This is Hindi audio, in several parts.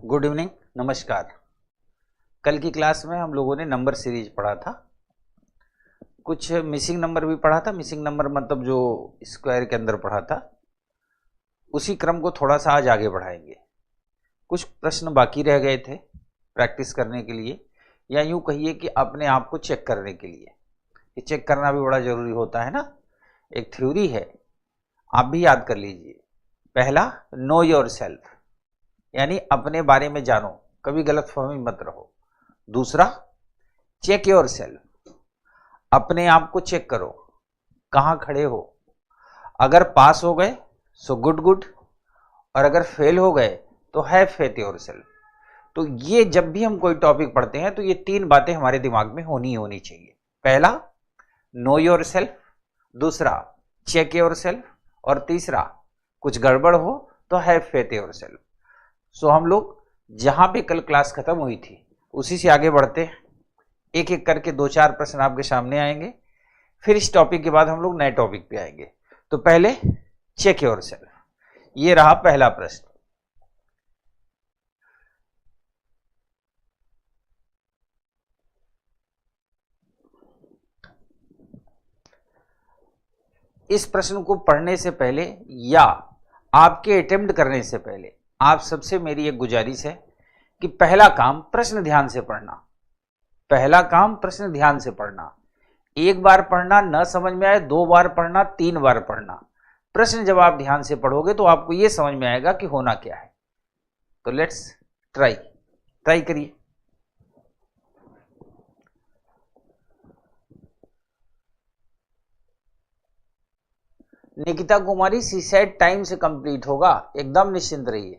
गुड इवनिंग, नमस्कार। कल की क्लास में हम लोगों ने नंबर सीरीज पढ़ा था, कुछ मिसिंग नंबर भी पढ़ा था। मिसिंग नंबर मतलब जो स्क्वायर के अंदर पढ़ा था, उसी क्रम को थोड़ा सा आज आगे बढ़ाएंगे। कुछ प्रश्न बाकी रह गए थे प्रैक्टिस करने के लिए, या यूं कहिए कि अपने आप को चेक करने के लिए। ये चेक करना भी बड़ा जरूरी होता है ना। एक थ्योरी है, आप भी याद कर लीजिए। पहला, नो योर सेल्फ, यानी अपने बारे में जानो, कभी गलतफहमी मत रहो। दूसरा, चेक योर सेल्फ, अपने आप को चेक करो कहां खड़े हो। अगर पास हो गए सो गुड गुड, और अगर फेल हो गए तो हैव फेथ योर सेल्फ। तो ये जब भी हम कोई टॉपिक पढ़ते हैं तो ये तीन बातें हमारे दिमाग में होनी चाहिए। पहला, नो योर सेल्फ, दूसरा चेक योर सेल्फ, और तीसरा कुछ गड़बड़ हो तो हैव फेथ योर सेल्फ। सो हम लोग जहां पे कल क्लास खत्म हुई थी उसी से आगे बढ़ते हैं। एक एक करके दो चार प्रश्न आपके सामने आएंगे, फिर इस टॉपिक के बाद हम लोग नए टॉपिक पे आएंगे। तो पहले चेक योर सेल्फ, ये रहा पहला प्रश्न। इस प्रश्न को पढ़ने से पहले या आपके अटेम्प्ट करने से पहले आप सबसे मेरी एक गुजारिश है कि पहला काम प्रश्न ध्यान से पढ़ना। पहला काम प्रश्न ध्यान से पढ़ना। एक बार पढ़ना, न समझ में आए 2 बार पढ़ना, 3 बार पढ़ना। प्रश्न जब आप ध्यान से पढ़ोगे तो आपको यह समझ में आएगा कि होना क्या है। तो लेट्स ट्राई करिए। निकिता कुमारी, सी सेड टाइम से कंप्लीट होगा, एकदम निश्चिंत रहिए।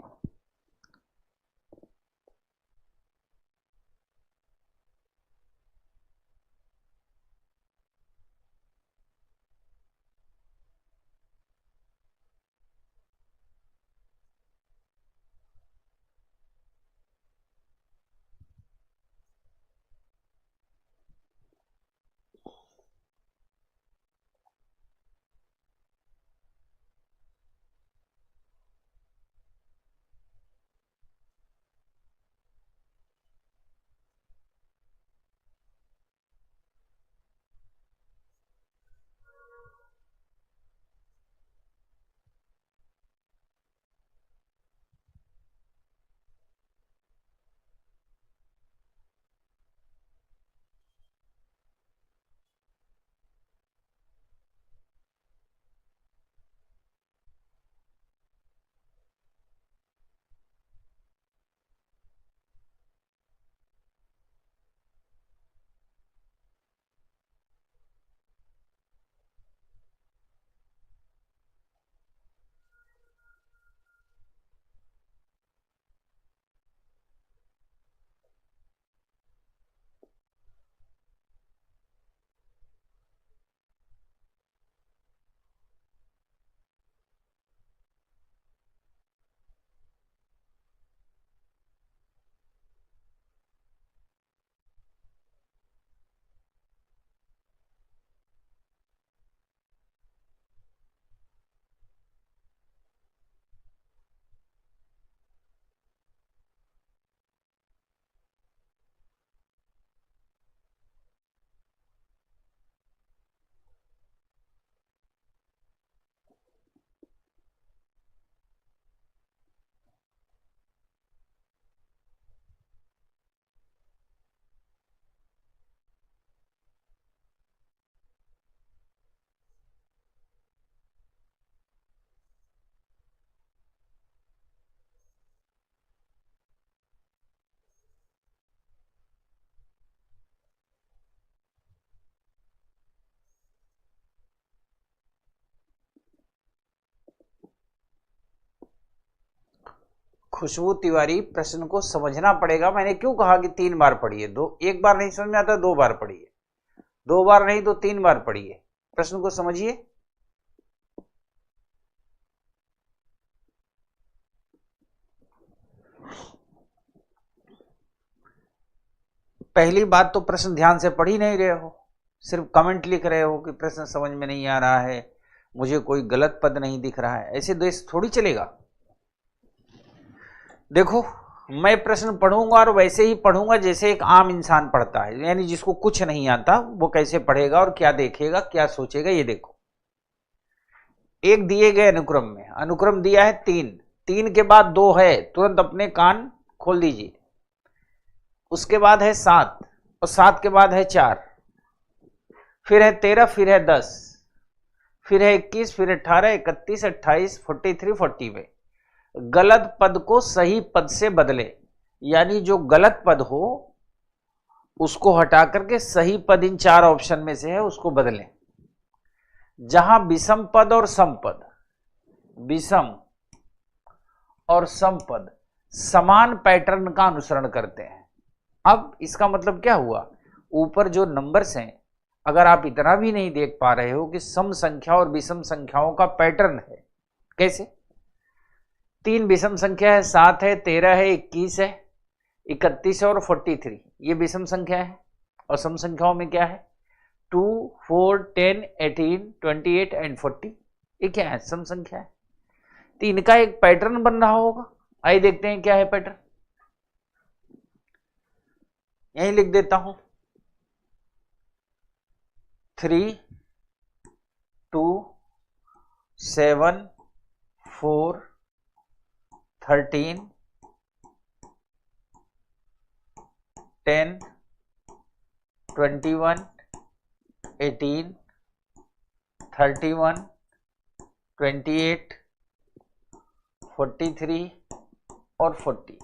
खुशबू तिवारी, प्रश्न को समझना पड़ेगा। मैंने क्यों कहा कि 3 बार पढ़िए, एक बार नहीं समझ में आता 2 बार पढ़िए, 2 बार नहीं तो 3 बार पढ़िए। प्रश्न को समझिए। पहली बात तो प्रश्न ध्यान से पढ़ ही नहीं रहे हो, सिर्फ कमेंट लिख रहे हो कि प्रश्न समझ में नहीं आ रहा है, मुझे कोई गलत पद नहीं दिख रहा है। ऐसे देश थोड़ी चलेगा। देखो, मैं प्रश्न पढ़ूंगा और वैसे ही पढ़ूंगा जैसे एक आम इंसान पढ़ता है, यानी जिसको कुछ नहीं आता वो कैसे पढ़ेगा और क्या देखेगा क्या सोचेगा। ये देखो, एक दिए गए अनुक्रम में, अनुक्रम दिया है 3, 3 के बाद 2 है, तुरंत अपने कान खोल दीजिए। उसके बाद है 7 और 7 के बाद है 4, फिर है 13, फिर है 10, फिर है 21, फिर 18, 31, 28, 43, 40 में गलत पद को सही पद से बदले, यानी जो गलत पद हो उसको हटा करके सही पद इन 4 ऑप्शन में से है उसको बदलें। जहां विषम पद और सम पद, विषम और सम पद समान पैटर्न का अनुसरण करते हैं। अब इसका मतलब क्या हुआ, ऊपर जो नंबर्स हैं अगर आप इतना भी नहीं देख पा रहे हो कि सम संख्या और विषम संख्याओं का पैटर्न है, कैसे? 3 विषम संख्या है, 7 है, 13 है, 21 है, 31 है और 43, ये विषम संख्या है। और सम संख्याओं में क्या है, 2, 4, 10, 18, 28 एंड 40, ये क्या है, सम संख्या है। तो इनका एक पैटर्न बन रहा होगा। आइए देखते हैं क्या है पैटर्न, यहीं लिख देता हूं, 3, 2, 7, 4, 13, 10, 21, 18, 31, 28, 43 और 40।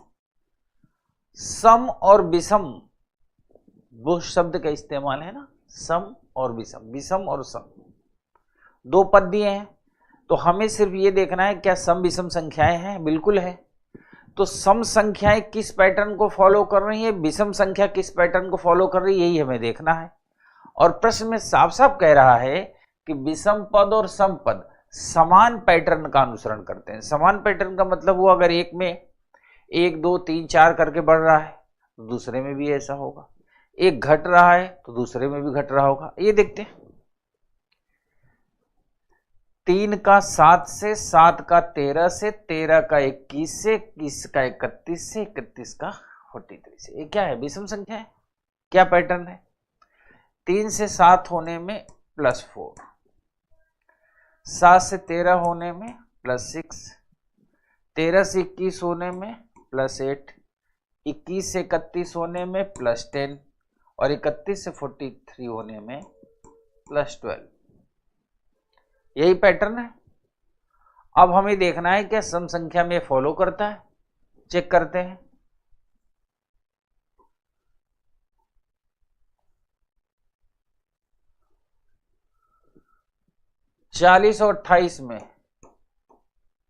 सम और विषम वो शब्द का इस्तेमाल है ना, सम और विषम, विषम और सम 2 पद दिए हैं, तो हमें सिर्फ ये देखना है क्या सम विषम संख्याएं हैं, बिल्कुल है। तो सम संख्याएं किस पैटर्न को फॉलो कर रही है, विषम संख्या किस पैटर्न को फॉलो कर रही है, यही हमें देखना है। और प्रश्न में साफ साफ कह रहा है कि विषम पद और सम पद समान पैटर्न का अनुसरण करते हैं। समान पैटर्न का मतलब हुआ अगर एक में 1, 2, 3, 4 करके बढ़ रहा है तो दूसरे में भी ऐसा होगा, एक घट रहा है तो दूसरे में भी घट रहा होगा। ये देखते हैं, 3 का 7 से, 7 का 13 से, 13 का 21 से, 21 का 31 से, 31 का 43 से, ये क्या है, विषम संख्या है। क्या पैटर्न है, 3 से 7 होने में +4, 7 से 13 होने में +6, 13 से 21 होने में +8, 21 से 31 होने में +10 और 31 से 43 होने में +12। यही पैटर्न है। अब हमें देखना है क्या सम संख्या में फॉलो करता है, चेक करते हैं। चालीस और 28 में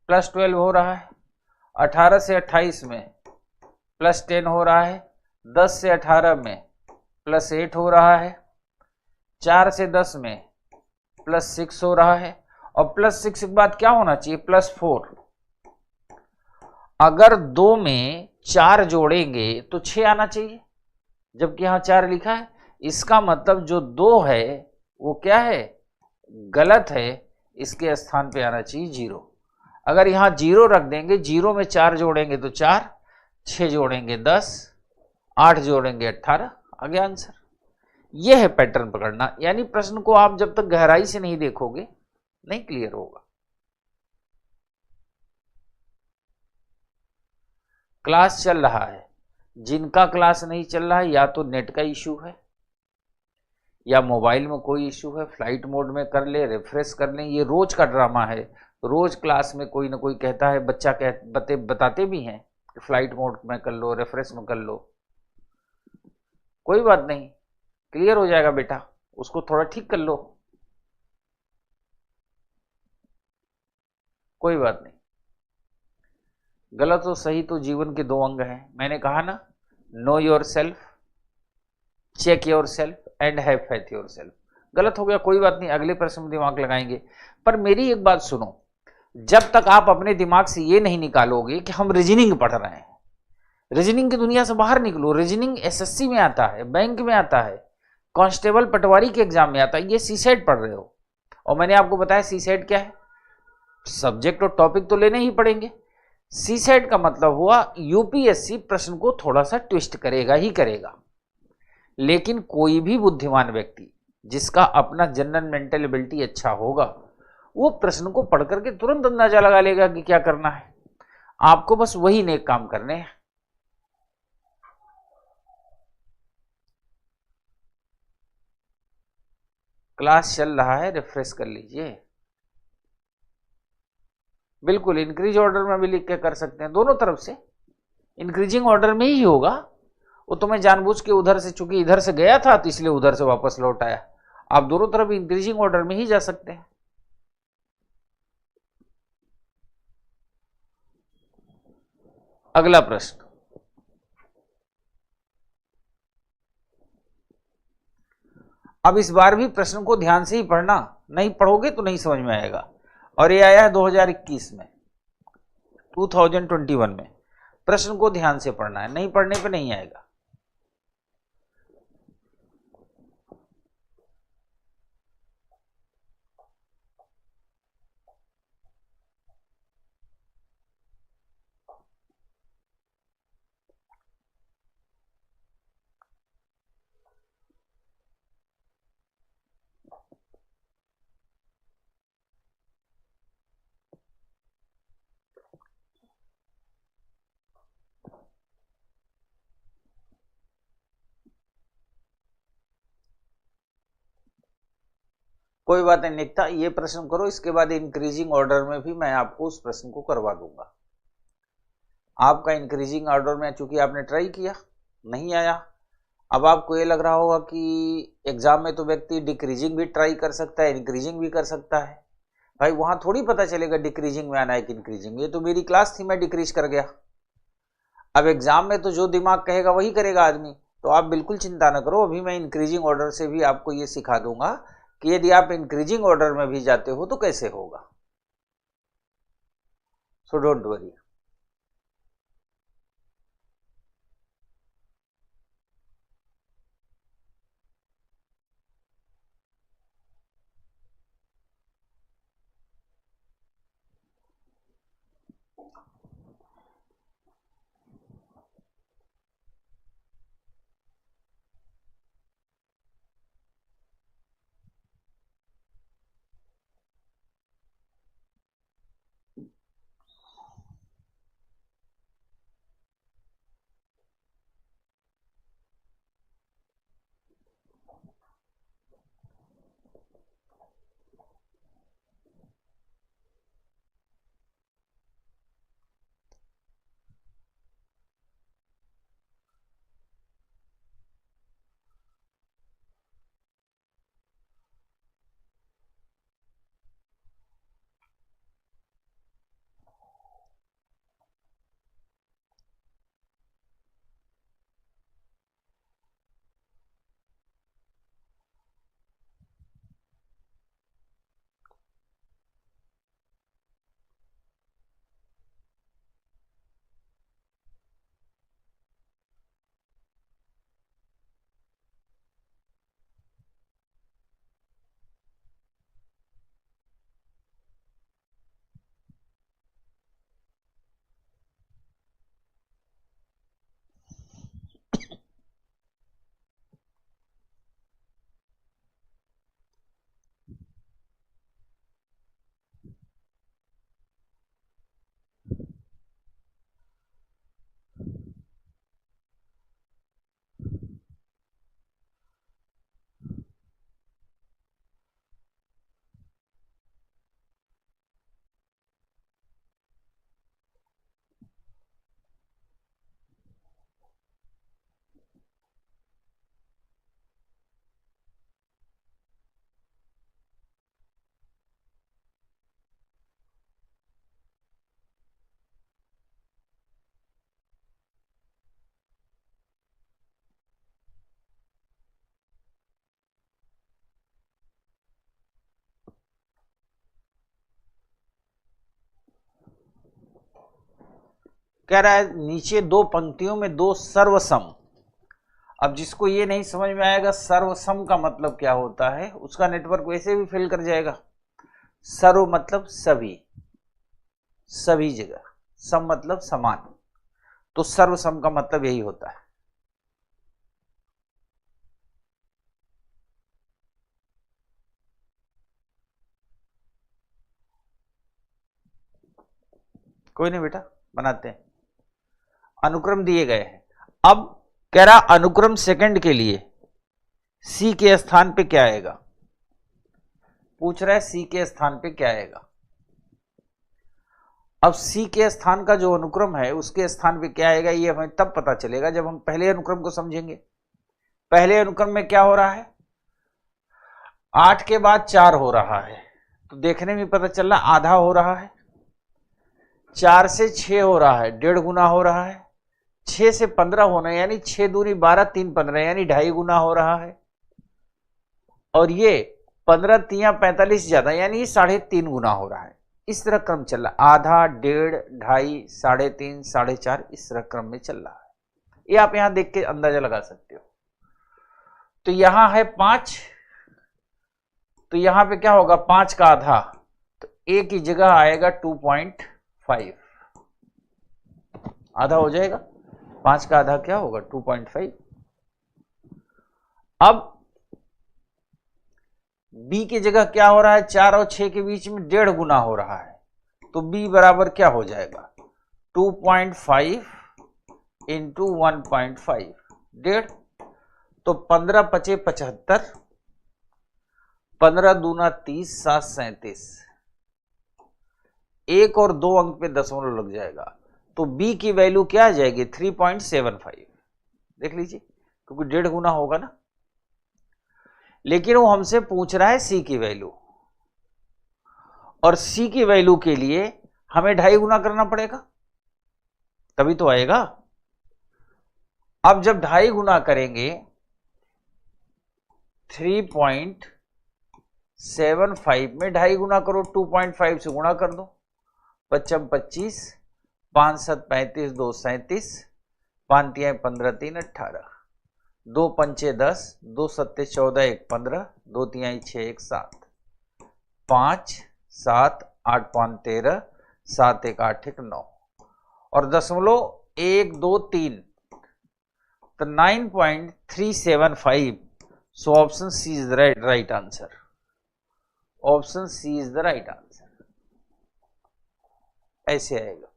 +12 हो रहा है, 18 से 28 में +10 हो रहा है, 10 से 18 में +8 हो रहा है, 4 से 10 में +6 हो रहा है और +6 के बाद क्या होना चाहिए, +4। अगर 2 में 4 जोड़ेंगे तो 6 आना चाहिए, जबकि यहां 4 लिखा है। इसका मतलब जो 2 है वो क्या है, गलत है, इसके स्थान पे आना चाहिए 0। अगर यहां 0 रख देंगे, 0 में 4 जोड़ेंगे तो 4, 6 जोड़ेंगे 10, 8 जोड़ेंगे 18, आ गया आंसर। यह है पैटर्न पकड़ना, यानी प्रश्न को आप जब तक गहराई से नहीं देखोगे नहीं क्लियर होगा। क्लास चल रहा है, जिनका क्लास नहीं चल रहा है या तो नेट का इश्यू है या मोबाइल में कोई इश्यू है, फ्लाइट मोड में कर ले, रिफ्रेश कर लें। ये रोज का ड्रामा है, रोज क्लास में कोई ना कोई कहता है, बच्चा बताते भी हैं कि फ्लाइट मोड में कर लो, रिफ्रेश में कर लो। कोई बात नहीं, क्लियर हो जाएगा बेटा, उसको थोड़ा ठीक कर लो, कोई बात नहीं। गलत और सही तो जीवन के 2 अंग हैं। मैंने कहा ना, know yourself, check yourself and have faith yourself. गलत हो गया कोई बात नहीं, अगले प्रश्न में दिमाग लगाएंगे। पर मेरी एक बात सुनो, जब तक आप अपने दिमाग से ये नहीं निकालोगे कि हम रीजनिंग पढ़ रहे हैं, रीजनिंग की दुनिया से बाहर निकलो। रीजनिंग एसएससी में आता है, बैंक में आता है, कांस्टेबल पटवारी के एग्जाम में आता है, ये सीसेट पढ़ रहे हो। और मैंने आपको बताया सीसेट क्या है, सब्जेक्ट और टॉपिक तो लेने ही पड़ेंगे। सी सेट का मतलब हुआ यूपीएससी प्रश्न को थोड़ा सा ट्विस्ट करेगा ही करेगा, लेकिन कोई भी बुद्धिमान व्यक्ति जिसका अपना जनरल मेंटल एबिलिटी अच्छा होगा वो प्रश्न को पढ़ करके तुरंत अंदाजा लगा लेगा कि क्या करना है। आपको बस वही नेक काम करने हैं। क्लास चल रहा है, रिफ्रेश कर लीजिए। बिल्कुल इंक्रीज ऑर्डर में भी लिख के कर सकते हैं, दोनों तरफ से इंक्रीजिंग ऑर्डर में ही होगा। वो तो मैं जानबूझ के उधर से, चूंकि इधर से गया था तो इसलिए उधर से वापस लौट आया। आप दोनों तरफ इंक्रीजिंग ऑर्डर में ही जा सकते हैं। अगला प्रश्न, अब इस बार भी प्रश्न को ध्यान से ही पढ़ना, नहीं पढ़ोगे तो नहीं समझ में आएगा। और ये आया है 2021 में, 2021 में। प्रश्न को ध्यान से पढ़ना है, नहीं पढ़ने पे नहीं आएगा। कोई बात नहीं निकता, ये प्रश्न करो, इसके बाद इंक्रीजिंग ऑर्डर में भी मैं आपको उस प्रश्न को करवा दूंगा। आपका इंक्रीजिंग ऑर्डर में चूंकि आपने ट्राई किया नहीं आया, अब आपको ये लग रहा होगा कि एग्जाम में तो व्यक्ति डिक्रीजिंग भी ट्राई कर सकता है, इंक्रीजिंग भी कर सकता है। भाई वहां थोड़ी पता चलेगा डिक्रीजिंग में आना है कि इंक्रीजिंग। ये तो मेरी क्लास थी, मैं डिक्रीज कर गया। अब एग्जाम में तो जो दिमाग कहेगा वही करेगा आदमी, तो आप बिल्कुल चिंता न करो। अभी मैं इंक्रीजिंग ऑर्डर से भी आपको ये सिखा दूंगा कि यदि आप इंक्रीजिंग ऑर्डर में भी जाते हो तो कैसे होगा। So don't worry. कह रहा है नीचे दो पंक्तियों में दो सर्वसम। अब जिसको ये नहीं समझ में आएगा सर्वसम का मतलब क्या होता है, उसका नेटवर्क वैसे भी फेल कर जाएगा। सर्व मतलब सभी, सभी जगह सम मतलब समान, तो सर्वसम का मतलब यही होता है। कोई नहीं बेटा, बनाते हैं। अनुक्रम दिए गए हैं। अब कह रहा अनुक्रम सेकंड के लिए सी के स्थान पे क्या आएगा, पूछ रहा है सी के स्थान पे क्या आएगा। अब सी के स्थान का जो अनुक्रम है उसके स्थान पे क्या आएगा ये हमें तब पता चलेगा जब हम पहले अनुक्रम को समझेंगे। पहले अनुक्रम में क्या हो रहा है, 8 के बाद 4 हो रहा है, तो देखने में पता चल रहा आधा हो रहा है। 4 से 6 हो रहा है, 1.5 गुना हो रहा है। 6 से 15 होना है, यानी 6 दूनी 12, 3 15, यानी 2.5 गुना हो रहा है। और ये 15 तिया 45 ज्यादा, यानी 3.5 गुना हो रहा है। इस तरह क्रम चल रहा है, आधा, 1.5, 2.5, 3.5, 4.5, इस तरह क्रम में चल रहा है। ये आप यहां देख के अंदाजा लगा सकते हो। तो यहां है 5, तो यहां पे क्या होगा, 5 का आधा, तो ए की जगह आएगा 2.5, आधा हो जाएगा। 5 का आधा क्या होगा, 2.5। अब b की जगह क्या हो रहा है, 4 और 6 के बीच में 1.5 गुना हो रहा है, तो b बराबर क्या हो जाएगा, 2.5 इंटू 1.5, 1.5, तो 15 पचे 75, 15 दूना 30, 7 37, 1 और 2 अंक पे दशमलव लग जाएगा, तो b की वैल्यू क्या आ जाएगी, 3.75। देख लीजिए, क्योंकि 1.5 गुना होगा ना। लेकिन वो हमसे पूछ रहा है सी की वैल्यू, और सी की वैल्यू के लिए हमें 2.5 गुना करना पड़ेगा, तभी तो आएगा। अब जब 2.5 गुना करेंगे, 3.75 में 2.5 गुना करो, 2.5 से गुणा कर दो, 55 25, 5 7 35, 2 37, 5 3 15 3 18, 2 पंचे 10, 2 सत्ते 14, 1 15, 2 3 6 1 7, 5 7 8 5 13, 7 1 8 1 9, और दशमलव 1 2 3, तो 9.375। So option C is the right answer. Option C is the right answer, ऐसे आएगा।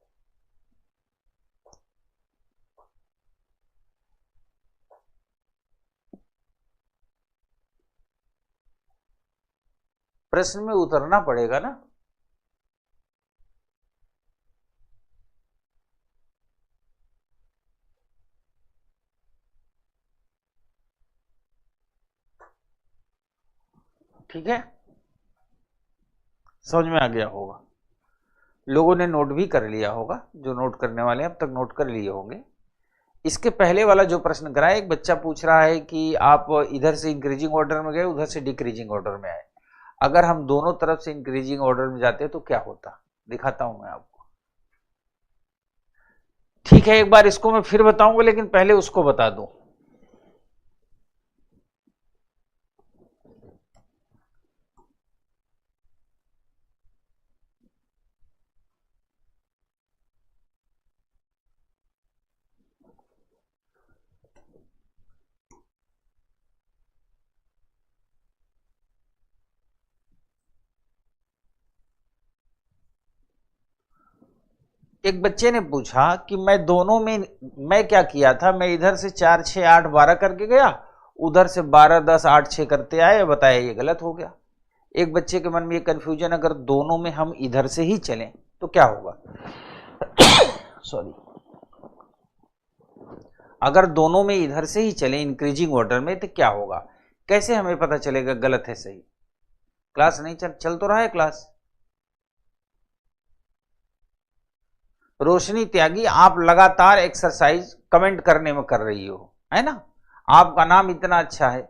प्रश्न में उतरना पड़ेगा ना। ठीक है, समझ में आ गया होगा। लोगों ने नोट भी कर लिया होगा, जो नोट करने वाले अब तक नोट कर लिए होंगे। इसके पहले वाला जो प्रश्न करा है, एक बच्चा पूछ रहा है कि आप इधर से इंक्रीजिंग ऑर्डर में गए, उधर से डिक्रीजिंग ऑर्डर में आए, अगर हम दोनों तरफ से इंक्रीजिंग ऑर्डर में जाते तो क्या होता, दिखाता हूं मैं आपको। ठीक है, एक बार इसको मैं फिर बताऊंगा, लेकिन पहले उसको बता दूं। एक बच्चे ने पूछा कि मैं दोनों में, मैं क्या किया था, मैं इधर से 4 6 8 12 करके गया, उधर से 12 10 8 6 करते आए, बताया ये गलत हो गया। एक बच्चे के मन में ये कंफ्यूजन, अगर दोनों में हम इधर से ही चलें तो क्या होगा सॉरी, अगर दोनों में इधर से ही चलें इंक्रीजिंग ऑर्डर में तो क्या होगा, कैसे हमें पता चलेगा गलत है सही। क्लास नहीं चल तो रहा है क्लास। रोशनी त्यागी, आप लगातार एक्सरसाइज कमेंट करने में कर रही हो, है ना। आपका नाम इतना अच्छा है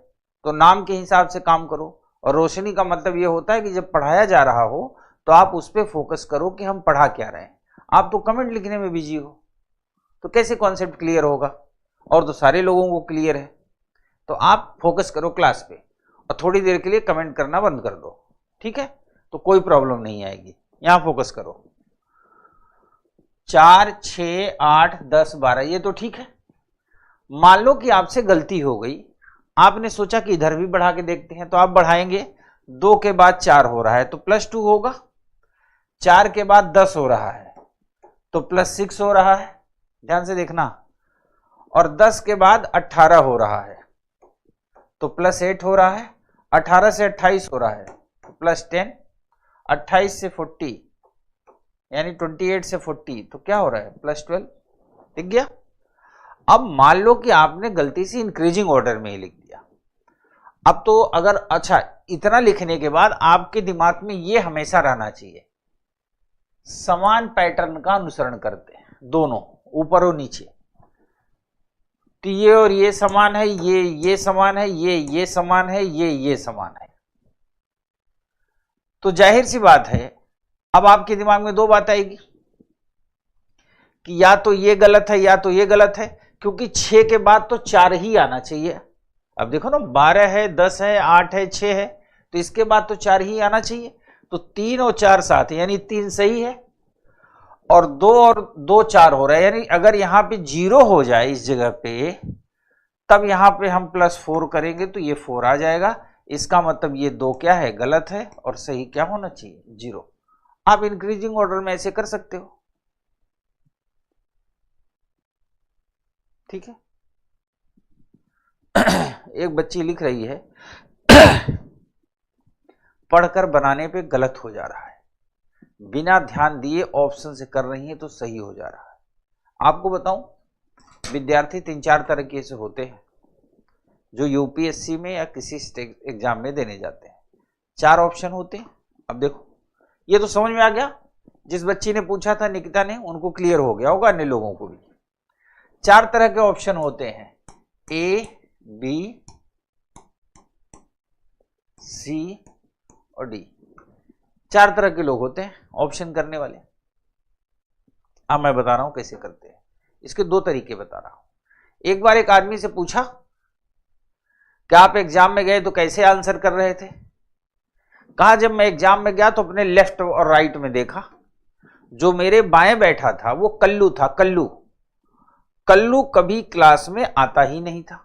तो नाम के हिसाब से काम करो। और रोशनी का मतलब यह होता है कि जब पढ़ाया जा रहा हो तो आप उस पर फोकस करो कि हम पढ़ा क्या रहे हैं। आप तो कमेंट लिखने में बिजी हो, तो कैसे कॉन्सेप्ट क्लियर होगा, और तो सारे लोगों को क्लियर है। तो आप फोकस करो क्लास पे, और थोड़ी देर के लिए कमेंट करना बंद कर दो, ठीक है, तो कोई प्रॉब्लम नहीं आएगी। यहां फोकस करो। 4, 6, 8, 10, 12, ये तो ठीक है। मान लो कि आपसे गलती हो गई, आपने सोचा कि इधर भी बढ़ा के देखते हैं, तो आप बढ़ाएंगे, 2 के बाद 4 हो रहा है तो +2 होगा, 4 के बाद 10 हो रहा है तो +6 हो रहा है, ध्यान से देखना, और 10 के बाद 18 हो रहा है तो +8 हो रहा है, 18 से 28 हो रहा है तो +10, 28 से 40 यानी 28 से 40 तो क्या हो रहा है +12, दिख गया। अब मान लो कि आपने गलती से इंक्रीजिंग ऑर्डर में ही लिख दिया। अब तो अगर अच्छा इतना लिखने के बाद आपके दिमाग में ये हमेशा रहना चाहिए, समान पैटर्न का अनुसरण करते हैं दोनों, ऊपर और नीचे, तो ये और ये समान है, ये समान है, ये समान है, ये समान है, तो जाहिर सी बात है अब आपके दिमाग में 2 बात आएगी कि या तो ये गलत है या तो ये गलत है, क्योंकि 6 के बाद तो 4 ही आना चाहिए। अब देखो ना, 12 है, 10 है, 8 है, 6 है, तो इसके बाद तो 4 ही आना चाहिए, तो 3 और 4 7 है, यानी 3 सही है, और 2 और 2 4 हो रहा है, यानी अगर यहां पे 0 हो जाए इस जगह पे, तब यहां पे हम +4 करेंगे तो ये 4 आ जाएगा। इसका मतलब ये 2 क्या है, गलत है, और सही क्या होना चाहिए, 0। आप इंक्रीजिंग ऑर्डर में ऐसे कर सकते हो, ठीक है। एक बच्ची लिख रही है पढ़कर बनाने पे गलत हो जा रहा है, बिना ध्यान दिए ऑप्शन से कर रही है तो सही हो जा रहा है। आपको बताऊं, विद्यार्थी 3-4 तरह के से होते हैं जो यूपीएससी में या किसी एग्जाम में देने जाते हैं। 4 ऑप्शन होते हैं। अब देखो, ये तो समझ में आ गया, जिस बच्ची ने पूछा था निकिता ने, उनको क्लियर हो गया होगा, अन्य लोगों को भी। 4 तरह के ऑप्शन होते हैं, A, B, C और D। 4 तरह के लोग होते हैं ऑप्शन करने वाले। अब मैं बता रहा हूं कैसे करते हैं, इसके 2 तरीके बता रहा हूं। एक बार एक आदमी से पूछा कि आप एग्जाम में गए तो कैसे आंसर कर रहे थे। कहा जब मैं एग्जाम में गया तो अपने लेफ्ट और राइट में देखा, जो मेरे बाएं बैठा था वो कल्लू था। कल्लू कभी क्लास में आता ही नहीं था,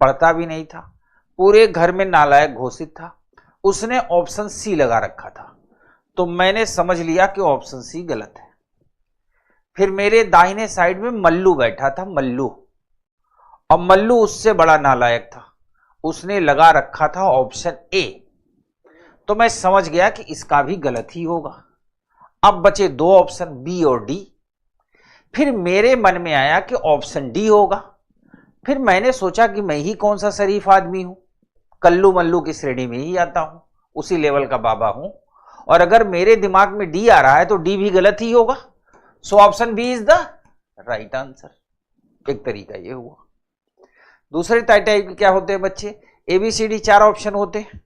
पढ़ता भी नहीं था, पूरे घर में नालायक घोषित था। उसने ऑप्शन सी लगा रखा था, तो मैंने समझ लिया कि ऑप्शन सी गलत है। फिर मेरे दाहिने साइड में मल्लू बैठा था, मल्लू, और मल्लू उससे बड़ा नालायक था, उसने लगा रखा था ऑप्शन ए, तो मैं समझ गया कि इसका भी गलत ही होगा। अब बचे 2 ऑप्शन, बी और डी। फिर मेरे मन में आया कि ऑप्शन डी होगा। फिर मैंने सोचा कि मैं ही कौन सा शरीफ आदमी हूं, कल्लू मल्लू की श्रेणी में ही आता हूं, उसी लेवल का बाबा हूं, और अगर मेरे दिमाग में डी आ रहा है तो डी भी गलत ही होगा, so option B is the right answer. एक तरीका ये हुआ। दूसरे टाइप के क्या होते हैं बच्चे, ABCD 4 ऑप्शन होते हैं।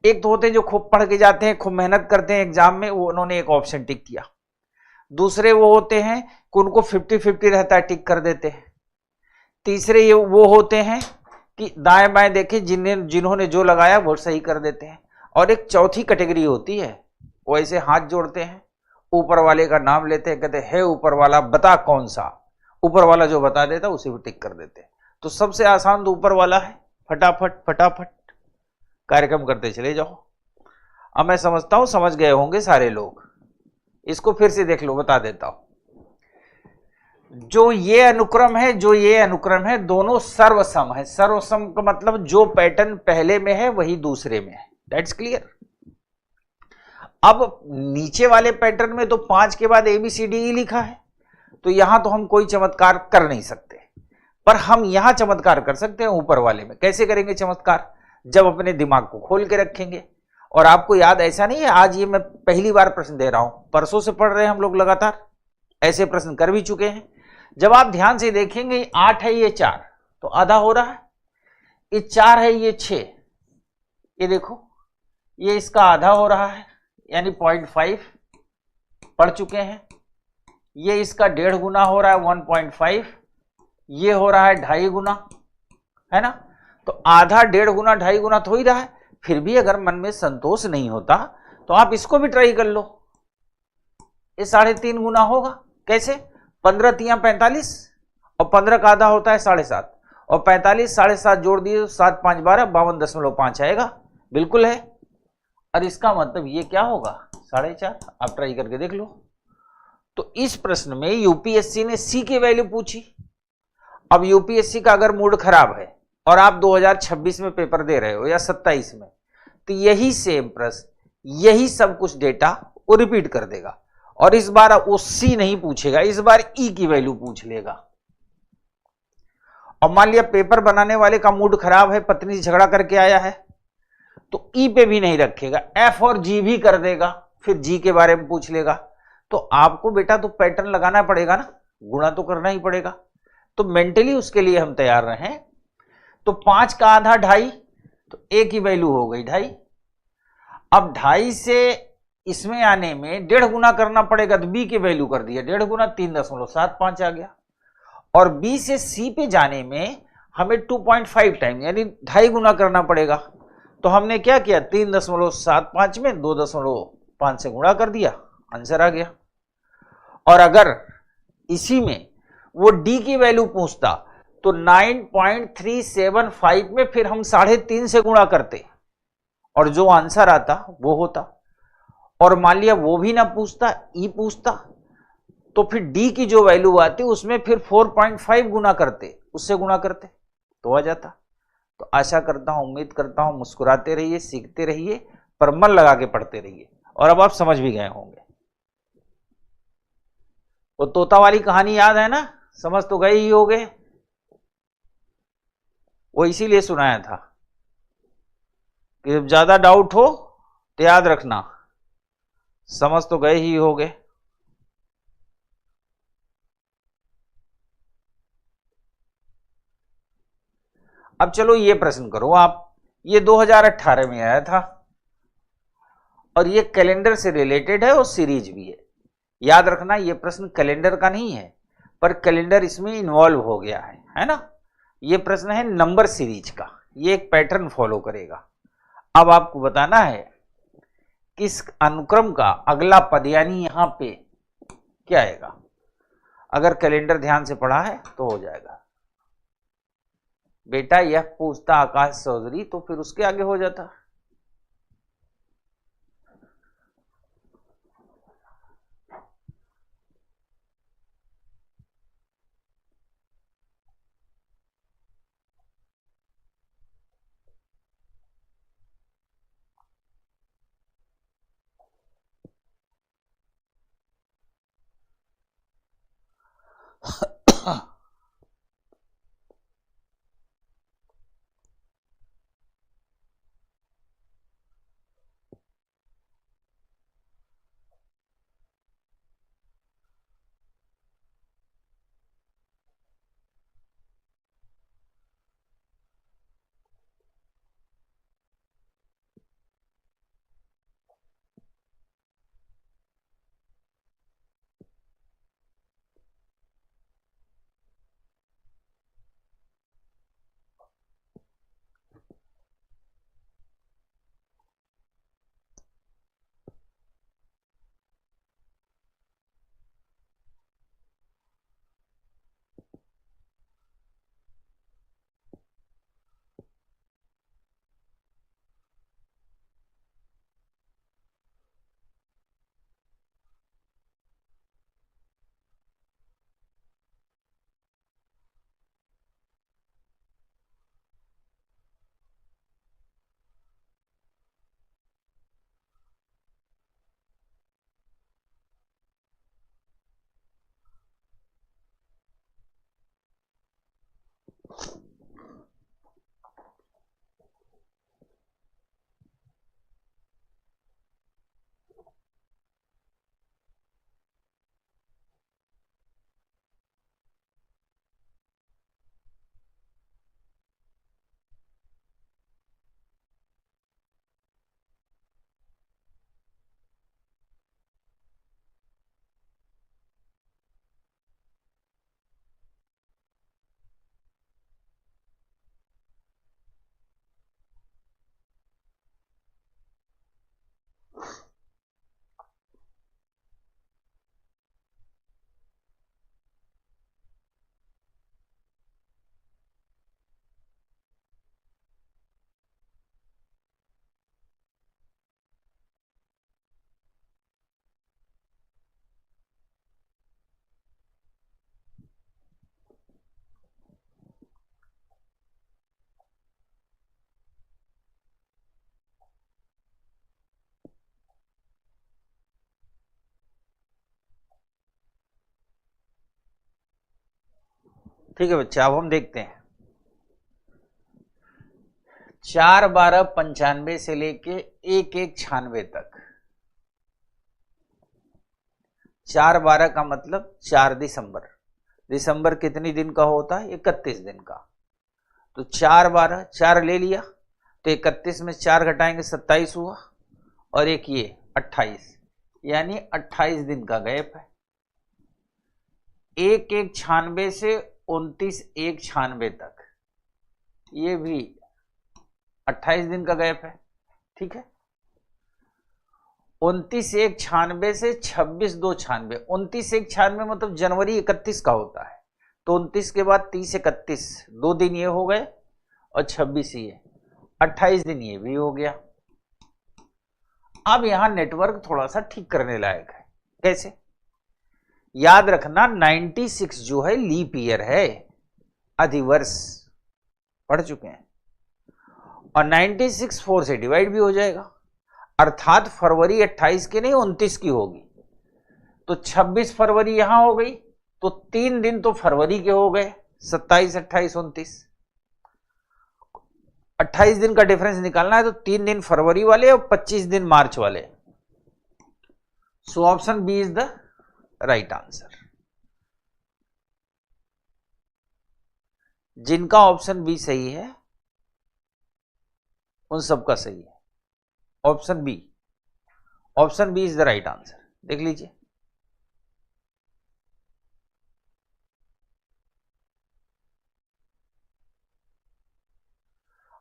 एक तो होते हैं जो खूब पढ़ के जाते हैं, खूब मेहनत करते हैं एग्जाम में, वो उन्होंने एक ऑप्शन टिक किया। दूसरे वो होते हैं कि उनको 50-50 रहता है, टिक कर देते हैं। तीसरे ये वो होते हैं कि दाएं बाएं देखे, जिन्होंने जो लगाया वो सही कर देते हैं। और एक चौथी कैटेगरी होती है, वो ऐसे हाथ जोड़ते हैं, ऊपर वाले का नाम लेते हैं, कहते हैं ऊपर वाला बता कौन सा, ऊपर वाला जो बता देता उसी को टिक कर देते हैं। तो सबसे आसान तो ऊपर वाला है, फटाफट फटाफट कार्यक्रम करते चले जाओ। अब मैं समझता हूं समझ गए होंगे सारे लोग, इसको फिर से देख लो, बता देता हूं। जो ये अनुक्रम है, दोनों सर्वसम है। सर्वसम का मतलब जो पैटर्न पहले में है वही दूसरे में है, दैट्स क्लियर। अब नीचे वाले पैटर्न में तो 5 के बाद ABCD लिखा है, तो यहां तो हम कोई चमत्कार कर नहीं सकते, पर हम यहां चमत्कार कर सकते हैं ऊपर वाले में। कैसे करेंगे चमत्कार, जब अपने दिमाग को खोल के रखेंगे। और आपको याद, ऐसा नहीं है आज ये मैं पहली बार प्रश्न दे रहा हूं, परसों से पढ़ रहे हैं हम लोग लगातार, ऐसे प्रश्न कर भी चुके हैं। जब आप ध्यान से देखेंगे, 8 है ये 4 तो आधा हो रहा है, ये 4 है ये 6, ये देखो ये इसका आधा हो रहा है, यानी 0.5 पढ़ चुके हैं। ये इसका 1.5 गुना हो रहा है 1.5, ये हो रहा है 2.5 गुना, है ना। तो आधा 1.5 गुना 2.5 गुना तो हो ही रहा है। फिर भी अगर मन में संतोष नहीं होता तो आप इसको भी ट्राई कर लो, ये 3.5 गुना होगा, कैसे? 15 तिया 45 और 15 का आधा होता है 7.5 और 45 7.5 जोड़ दिए तो 7 5 12 52.5 आएगा। बिल्कुल है। और इसका मतलब ये क्या होगा? 4.5। आप ट्राई करके देख लो। तो इस प्रश्न में यूपीएससी ने सी की वैल्यू पूछी। अब यूपीएससी का अगर मूड खराब है और आप 2026 में पेपर दे रहे हो या 27 में, तो यही सेम प्रश्न, यही सब कुछ डेटा वो रिपीट कर देगा और इस बार वो सी नहीं पूछेगा, इस बार ई की वैल्यू पूछ लेगा। और मान लिया पेपर बनाने वाले का मूड खराब है, पत्नी से झगड़ा करके आया है, तो ई पे भी नहीं रखेगा, एफ और जी भी कर देगा, फिर जी के बारे में पूछ लेगा। तो आपको बेटा तो पैटर्न लगाना पड़ेगा ना, गुणा तो करना ही पड़ेगा। तो मेंटली उसके लिए हम तैयार रहें। तो 5 का आधा 2.5, तो ए की वैल्यू हो गई 2.5। अब 2.5 से इसमें आने में 1.5 गुना करना पड़ेगा, तो बी की वैल्यू कर दिया 1.5 गुना, 3.75 आ गया। और बी से सी पे जाने में हमें 2.5 टाइम यानी 2.5 गुना करना पड़ेगा। तो हमने क्या किया, 3.75 में 2.5 से गुणा कर दिया, आंसर आ गया। और अगर इसी में वो डी की वैल्यू पूछता तो 9.375 में फिर हम 3.5 से गुणा करते और जो आंसर आता वो होता। और मान लिया वो भी ना पूछता, ई पूछता, तो फिर डी की जो वैल्यू आती उसमें फिर 4.5 गुना करते, उससे गुणा करते तो आ जाता। तो आशा करता हूं, उम्मीद करता हूं मुस्कुराते रहिए, सीखते रहिए, पर मन लगा के पढ़ते रहिए। और अब आप समझ भी गए होंगे। वो तोता वाली कहानी याद है ना? समझ तो गए ही होगे। वो इसीलिए सुनाया था कि जब ज्यादा डाउट हो तो याद रखना, समझ तो गए ही होगे। अब चलो ये प्रश्न करो आप। ये 2018 में आया था और ये कैलेंडर से रिलेटेड है और सीरीज भी है। याद रखना ये प्रश्न कैलेंडर का नहीं है, पर कैलेंडर इसमें इन्वॉल्व हो गया है ना। ये प्रश्न है नंबर सीरीज का, ये एक पैटर्न फॉलो करेगा। अब आपको बताना है किस अनुक्रम का अगला पद यानी यहां पे क्या आएगा। अगर कैलेंडर ध्यान से पढ़ा है तो हो जाएगा। बेटा यह पूछता आकाश चौधरी तो फिर उसके आगे हो जाता। ठीक है बच्चे, अब हम देखते हैं 4/12/95 से लेके 1/1/96 तक। 4/12 का मतलब 4 दिसंबर। दिसंबर कितनी दिन का होता है? 31 दिन का। तो 4/12, 4 ले लिया तो 31 में 4 घटाएंगे 27 हुआ, और एक ये 28, यानी 28 दिन का गैप है। 1/1/96 से 29/1/96 तक, ये भी 28 दिन का गैप है। ठीक है, 29/1/96 से 26/2/96। 29/1/96 मतलब जनवरी 31 का होता है, तो 29 के बाद 30/31, 2 दिन ये हो गए, और 26 ये, 28 दिन ये भी हो गया। अब यहां नेटवर्क थोड़ा सा ठीक करने लायक है। कैसे? याद रखना 96 जो है लीप ईयर है, अधिवर्ष पढ़ चुके हैं, और 96 4 से डिवाइड भी हो जाएगा, अर्थात फरवरी 28 की नहीं 29 की होगी। तो 26 फरवरी यहां हो गई, तो 3 दिन तो फरवरी के हो गए, 27, 28, 29। 28 दिन का डिफरेंस निकालना है, तो 3 दिन फरवरी वाले और 25 दिन मार्च वाले। So option B is the right answer. जिनका ऑप्शन बी सही है उन सबका सही है। Option B, option B is the right answer. देख लीजिए,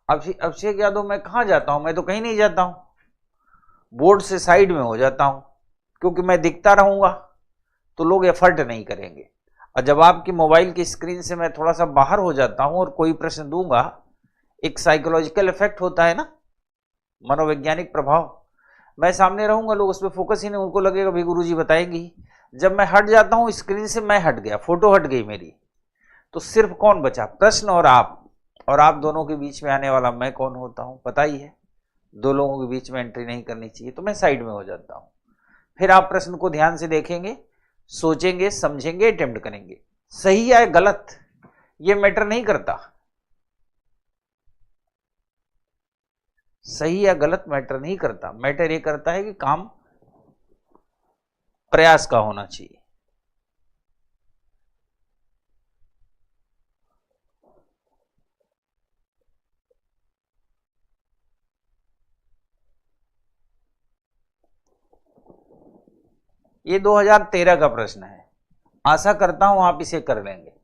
अभिषेक यादव, मैं कहां जाता हूं? मैं तो कहीं नहीं जाता हूं, बोर्ड से साइड में हो जाता हूं, क्योंकि मैं दिखता रहूंगा तो लोग एफर्ट नहीं करेंगे। और जब आपकी मोबाइल की स्क्रीन से मैं थोड़ा सा बाहर हो जाता हूं और कोई प्रश्न दूंगा, एक साइकोलॉजिकल इफेक्ट होता है ना, मनोवैज्ञानिक प्रभाव। मैं सामने रहूंगा, लोग उस पर फोकस ही नहीं, उनको लगेगा भाई गुरुजी बताएंगे ही। जब मैं हट जाता हूं स्क्रीन से, मैं हट गया, फोटो हट गई मेरी, तो सिर्फ कौन बचा? प्रश्न और आप। और आप दोनों के बीच में आने वाला मैं कौन होता हूं? पता ही है, 2 लोगों के बीच में एंट्री नहीं करनी चाहिए, तो मैं साइड में हो जाता हूं। फिर आप प्रश्न को ध्यान से देखेंगे, सोचेंगे, समझेंगे, अटेम्प्ट करेंगे। सही या गलत ये मैटर नहीं करता, सही या गलत मैटर नहीं करता, मैटर ये करता है कि काम प्रयास का होना चाहिए। ये 2013 का प्रश्न है, आशा करता हूं आप इसे कर लेंगे।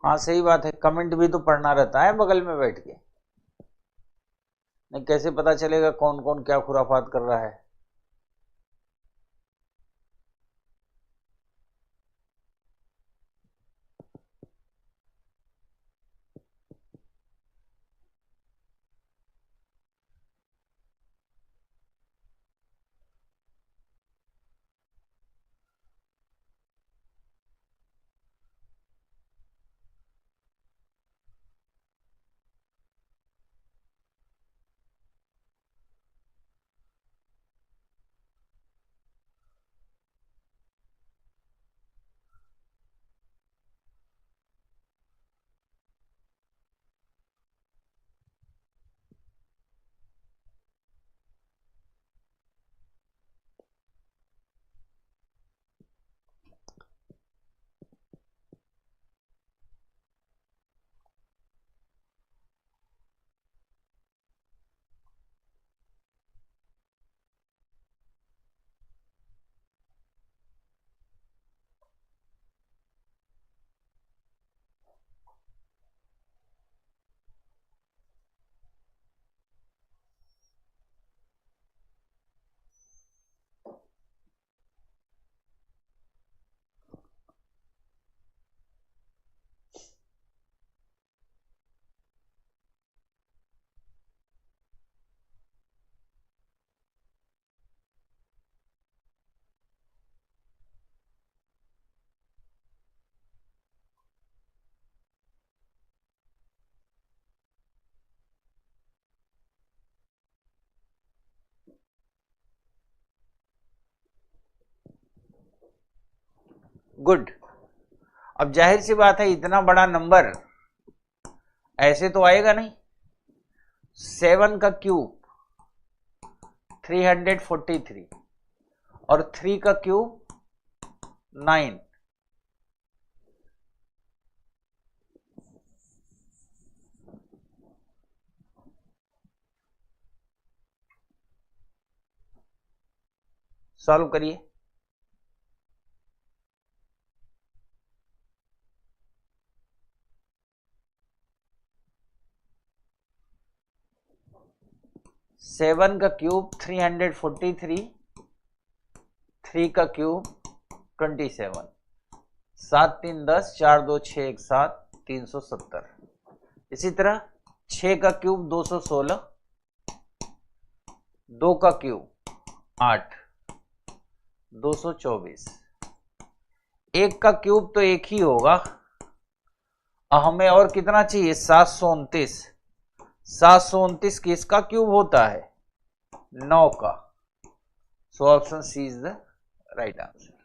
हाँ सही बात है, कमेंट भी तो पढ़ना रहता है बगल में बैठ के, नहीं कैसे पता चलेगा कौन कौन क्या खुराफात कर रहा है। गुड। अब जाहिर सी बात है इतना बड़ा नंबर ऐसे तो आएगा नहीं। 7 का क्यूब 343 और 3 का क्यूब 9। सॉल्व करिए। सेवन का क्यूब 343, 3 का क्यूब 27, 7 3 10, 4 2 6 1 7, 370। इसी तरह 6 का क्यूब 216, 2 का क्यूब 8, 224। 1 का क्यूब तो एक ही होगा, हमें और कितना चाहिए? 729। 729 किसका क्यूब होता है? 9 का। So option C is the right answer.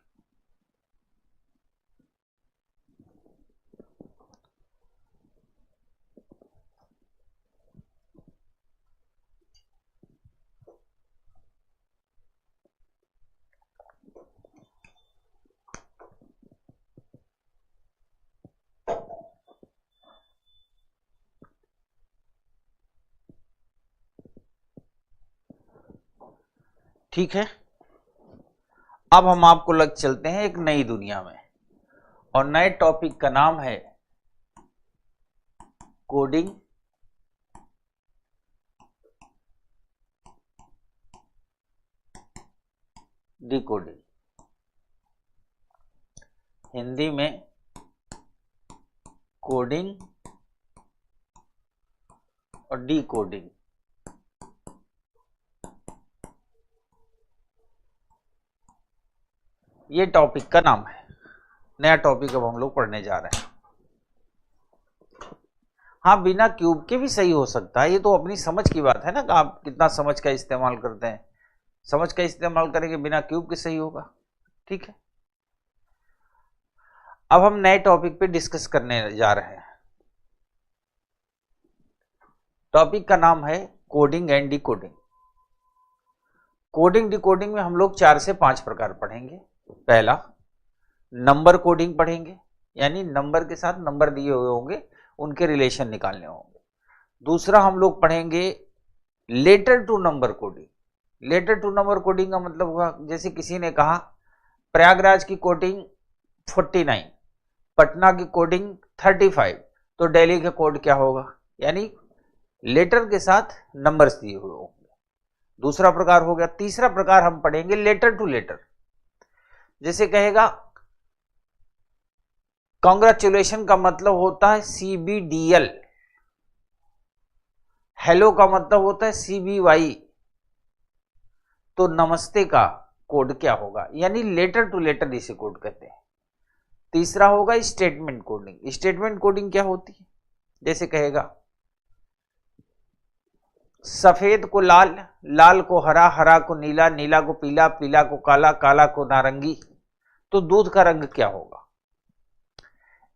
ठीक है, अब हम आपको लग चलते हैं एक नई दुनिया में, और नए टॉपिक का नाम है कोडिंग डिकोडिंग। हिंदी में कोडिंग और डिकोडिंग। ये टॉपिक का नाम है। नया टॉपिक अब हम लोग पढ़ने जा रहे हैं। हाँ, बिना क्यूब के भी सही हो सकता है, ये तो अपनी समझ की बात है ना कि आप कितना समझ का इस्तेमाल करते हैं। समझ का इस्तेमाल करेंगे बिना क्यूब के सही होगा। ठीक है, अब हम नए टॉपिक पे डिस्कस करने जा रहे हैं। टॉपिक का नाम है coding and decoding. Coding decoding में हम लोग 4 से 5 प्रकार पढ़ेंगे। पहला, नंबर कोडिंग पढ़ेंगे, यानी नंबर के साथ नंबर दिए हुए होंगे, उनके रिलेशन निकालने होंगे। दूसरा, हम लोग पढ़ेंगे letter to number coding. Letter to number coding का मतलब हुआ, जैसे किसी ने कहा प्रयागराज की कोडिंग 49, पटना की कोडिंग 35, तो दिल्ली का कोड क्या होगा? यानी लेटर के साथ नंबर्स दिए हुए होंगे। दूसरा प्रकार हो गया। तीसरा प्रकार हम पढ़ेंगे लेटर टू लेटर। जैसे कहेगा कांग्रेचुलेशन का मतलब होता है CBDL, हेलो का मतलब होता है CBY, तो नमस्ते का कोड क्या होगा? यानी लेटर टू लेटर इसे कोड कहते हैं। तीसरा होगा स्टेटमेंट कोडिंग। स्टेटमेंट कोडिंग क्या होती है? जैसे कहेगा सफेद को लाल, लाल को हरा, हरा को नीला, नीला को पीला, पीला को काला, काला को नारंगी, तो दूध का रंग क्या होगा?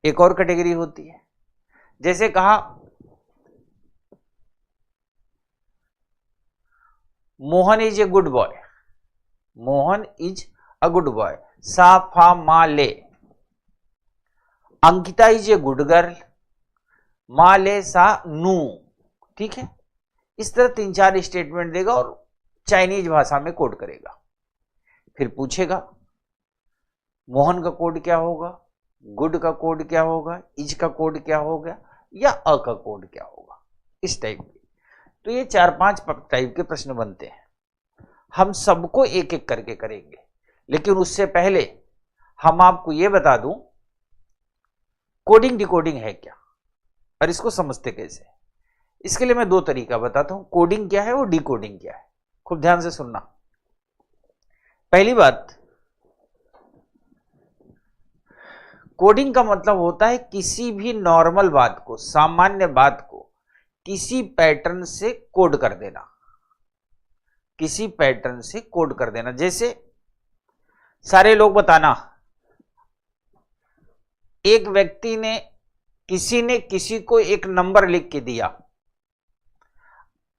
एक और कैटेगरी होती है। जैसे कहा Mohan is a good boy, Mohan is a good boy, सा फा मा ले। Ankita is a good girl, मा ले सा नू। ठीक है, इस तरह 3-4 स्टेटमेंट देगा और चाइनीज भाषा में कोड करेगा। फिर पूछेगा मोहन का कोड क्या होगा, गुड का कोड क्या होगा, इज का कोड क्या होगा, या अ का कोड क्या होगा, इस टाइप के। तो ये 4-5 टाइप के प्रश्न बनते हैं। हम सबको एक एक करके करेंगे, लेकिन उससे पहले हम आपको ये बता दूं कोडिंग डिकोडिंग है क्या और इसको समझते कैसे। इसके लिए मैं 2 तरीका बताता हूं, कोडिंग क्या है और डिकोडिंग क्या है। खूब ध्यान से सुनना। पहली बात, कोडिंग का मतलब होता है किसी भी नॉर्मल बात को, सामान्य बात को किसी पैटर्न से कोड कर देना, किसी पैटर्न से कोड कर देना। जैसे सारे लोग बताना एक व्यक्ति ने, किसी ने किसी को एक नंबर लिख के दिया,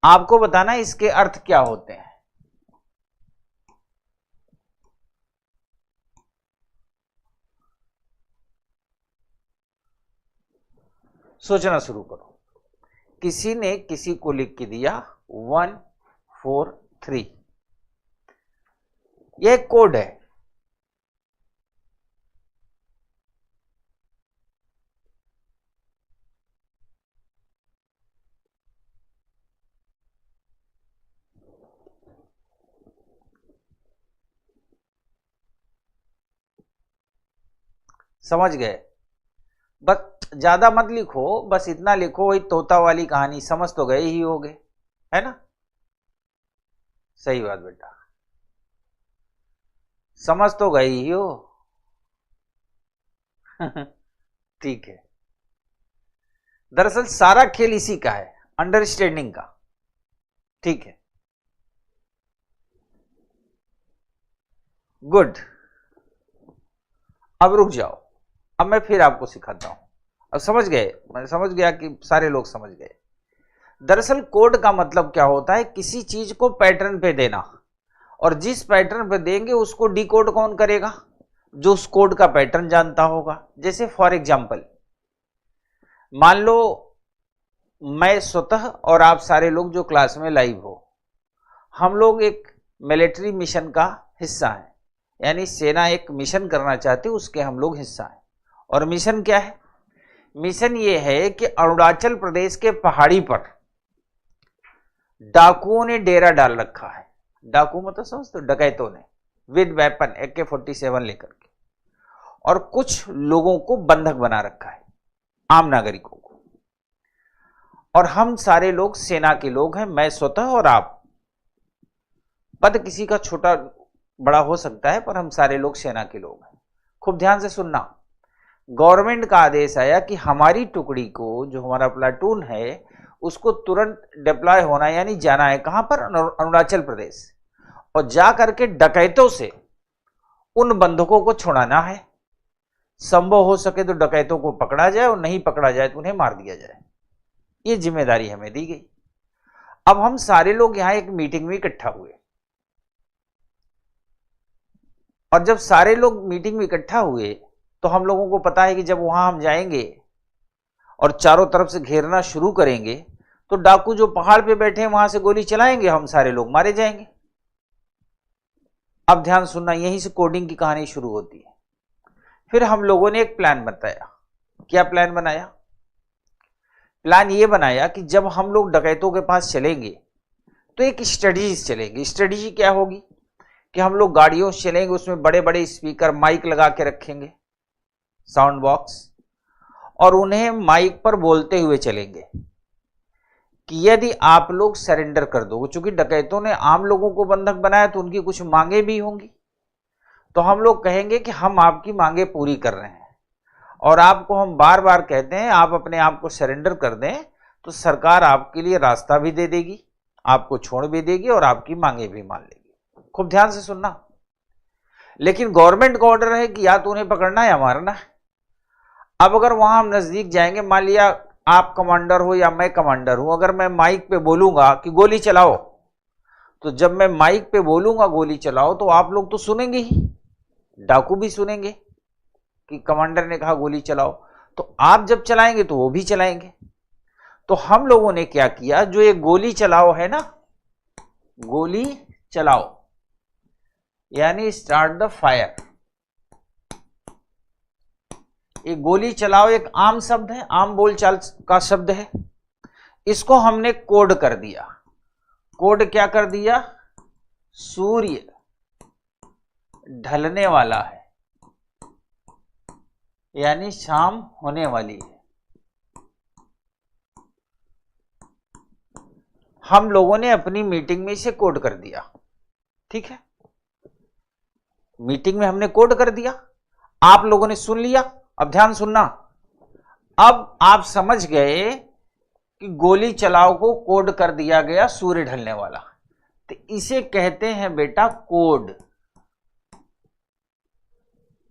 आपको बताना इसके अर्थ क्या होते हैं। सोचना शुरू करो। किसी ने किसी को लिख के दिया 143, यह एक कोड है। समझ गए? बस ज्यादा मत लिखो, बस इतना लिखो, वही तोता वाली कहानी, समझ तो गए ही होगे, है ना? सही बात बेटा, समझ तो गए ही हो। ठीक है। दरअसल सारा खेल इसी का है, अंडरस्टैंडिंग का। ठीक है, गुड। अब रुक जाओ, अब मैं फिर आपको सिखाता हूं। अब समझ गए? मैं समझ गया कि सारे लोग समझ गए। दरअसल कोड का मतलब क्या होता है? किसी चीज को पैटर्न पे देना, और जिस पैटर्न पे देंगे उसको डिकोड कौन करेगा? जो उस कोड का पैटर्न जानता होगा। जैसे फॉर एग्जाम्पल, मान लो मैं स्वतः और आप सारे लोग जो क्लास में लाइव हो, हम लोग एक मिलिट्री मिशन का हिस्सा है, यानी सेना एक मिशन करना चाहती है, उसके हम लोग हिस्सा हैं। और मिशन क्या है? मिशन ये है कि अरुणाचल प्रदेश के पहाड़ी पर डाकुओं ने डेरा डाल रखा है। डाकू मतलब समझते हो? डकैतों ने विद वेपन AK-47 लेकर के, और कुछ लोगों को बंधक बना रखा है, आम नागरिकों को। और हम सारे लोग सेना के लोग हैं, मैं स्वतः और आप। पद किसी का छोटा बड़ा हो सकता है, पर हम सारे लोग सेना के लोग हैं। खूब ध्यान से सुनना। गवर्नमेंट का आदेश आया कि हमारी टुकड़ी को, जो हमारा प्लाटून है, उसको तुरंत डिप्लॉय होना, यानी जाना है कहां पर? अरुणाचल प्रदेश। और जा करके डकैतों से उन बंधकों को छुड़ाना है। संभव हो सके तो डकैतों को पकड़ा जाए, और नहीं पकड़ा जाए तो उन्हें मार दिया जाए। ये जिम्मेदारी हमें दी गई। अब हम सारे लोग यहां एक मीटिंग में इकट्ठा हुए, और जब सारे लोग मीटिंग में इकट्ठा हुए तो हम लोगों को पता है कि जब वहां हम जाएंगे और चारों तरफ से घेरना शुरू करेंगे, तो डाकू जो पहाड़ पे बैठे हैं वहां से गोली चलाएंगे, हम सारे लोग मारे जाएंगे। अब ध्यान सुनना, यहीं से कोडिंग की कहानी शुरू होती है। फिर हम लोगों ने एक प्लान बताया। क्या प्लान बनाया? प्लान ये बनाया कि जब हम लोग डकैतों के पास चलेंगे तो एक स्ट्रेटजी चलेगी। स्ट्रेटजी क्या होगी? कि हम लोग गाड़ियों से चलेंगे, उसमें बड़े बड़े स्पीकर, माइक लगा के रखेंगे, साउंड बॉक्स, और उन्हें माइक पर बोलते हुए चलेंगे कि यदि आप लोग सरेंडर कर दो, चूंकि डकैतों ने आम लोगों को बंधक बनाया तो उनकी कुछ मांगे भी होंगी, तो हम लोग कहेंगे कि हम आपकी मांगे पूरी कर रहे हैं, और आपको हम बार बार कहते हैं आप अपने आप को सरेंडर कर दें, तो सरकार आपके लिए रास्ता भी दे देगी, आपको छोड़ भी देगी, और आपकी मांगे भी मान लेगी। खूब ध्यान से सुनना। लेकिन गवर्नमेंट का ऑर्डर है कि या तो उन्हें पकड़ना है या मारना है। अब अगर वहां हम नजदीक जाएंगे, मान लिया आप कमांडर हो या मैं कमांडर हूं, अगर मैं माइक पे बोलूंगा कि गोली चलाओ, तो जब मैं माइक पे बोलूंगा गोली चलाओ, तो आप लोग तो सुनेंगे ही, डाकू भी सुनेंगे कि कमांडर ने कहा गोली चलाओ, तो आप जब चलाएंगे तो वो भी चलाएंगे। तो हम लोगों ने क्या किया, जो ये गोली चलाओ है ना, गोली चलाओ यानी स्टार्ट द फायर, ये गोली चलाओ एक आम शब्द है, आम बोलचाल का शब्द है। इसको हमने कोड कर दिया। कोड क्या कर दिया? सूर्य ढलने वाला है, यानी शाम होने वाली है। हम लोगों ने अपनी मीटिंग में इसे कोड कर दिया। ठीक है, मीटिंग में हमने कोड कर दिया, आप लोगों ने सुन लिया। अब ध्यान सुनना, अब आप समझ गए कि गोली चलाओ को कोड कर दिया गया सूर्य ढलने वाला, तो इसे कहते हैं बेटा कोड।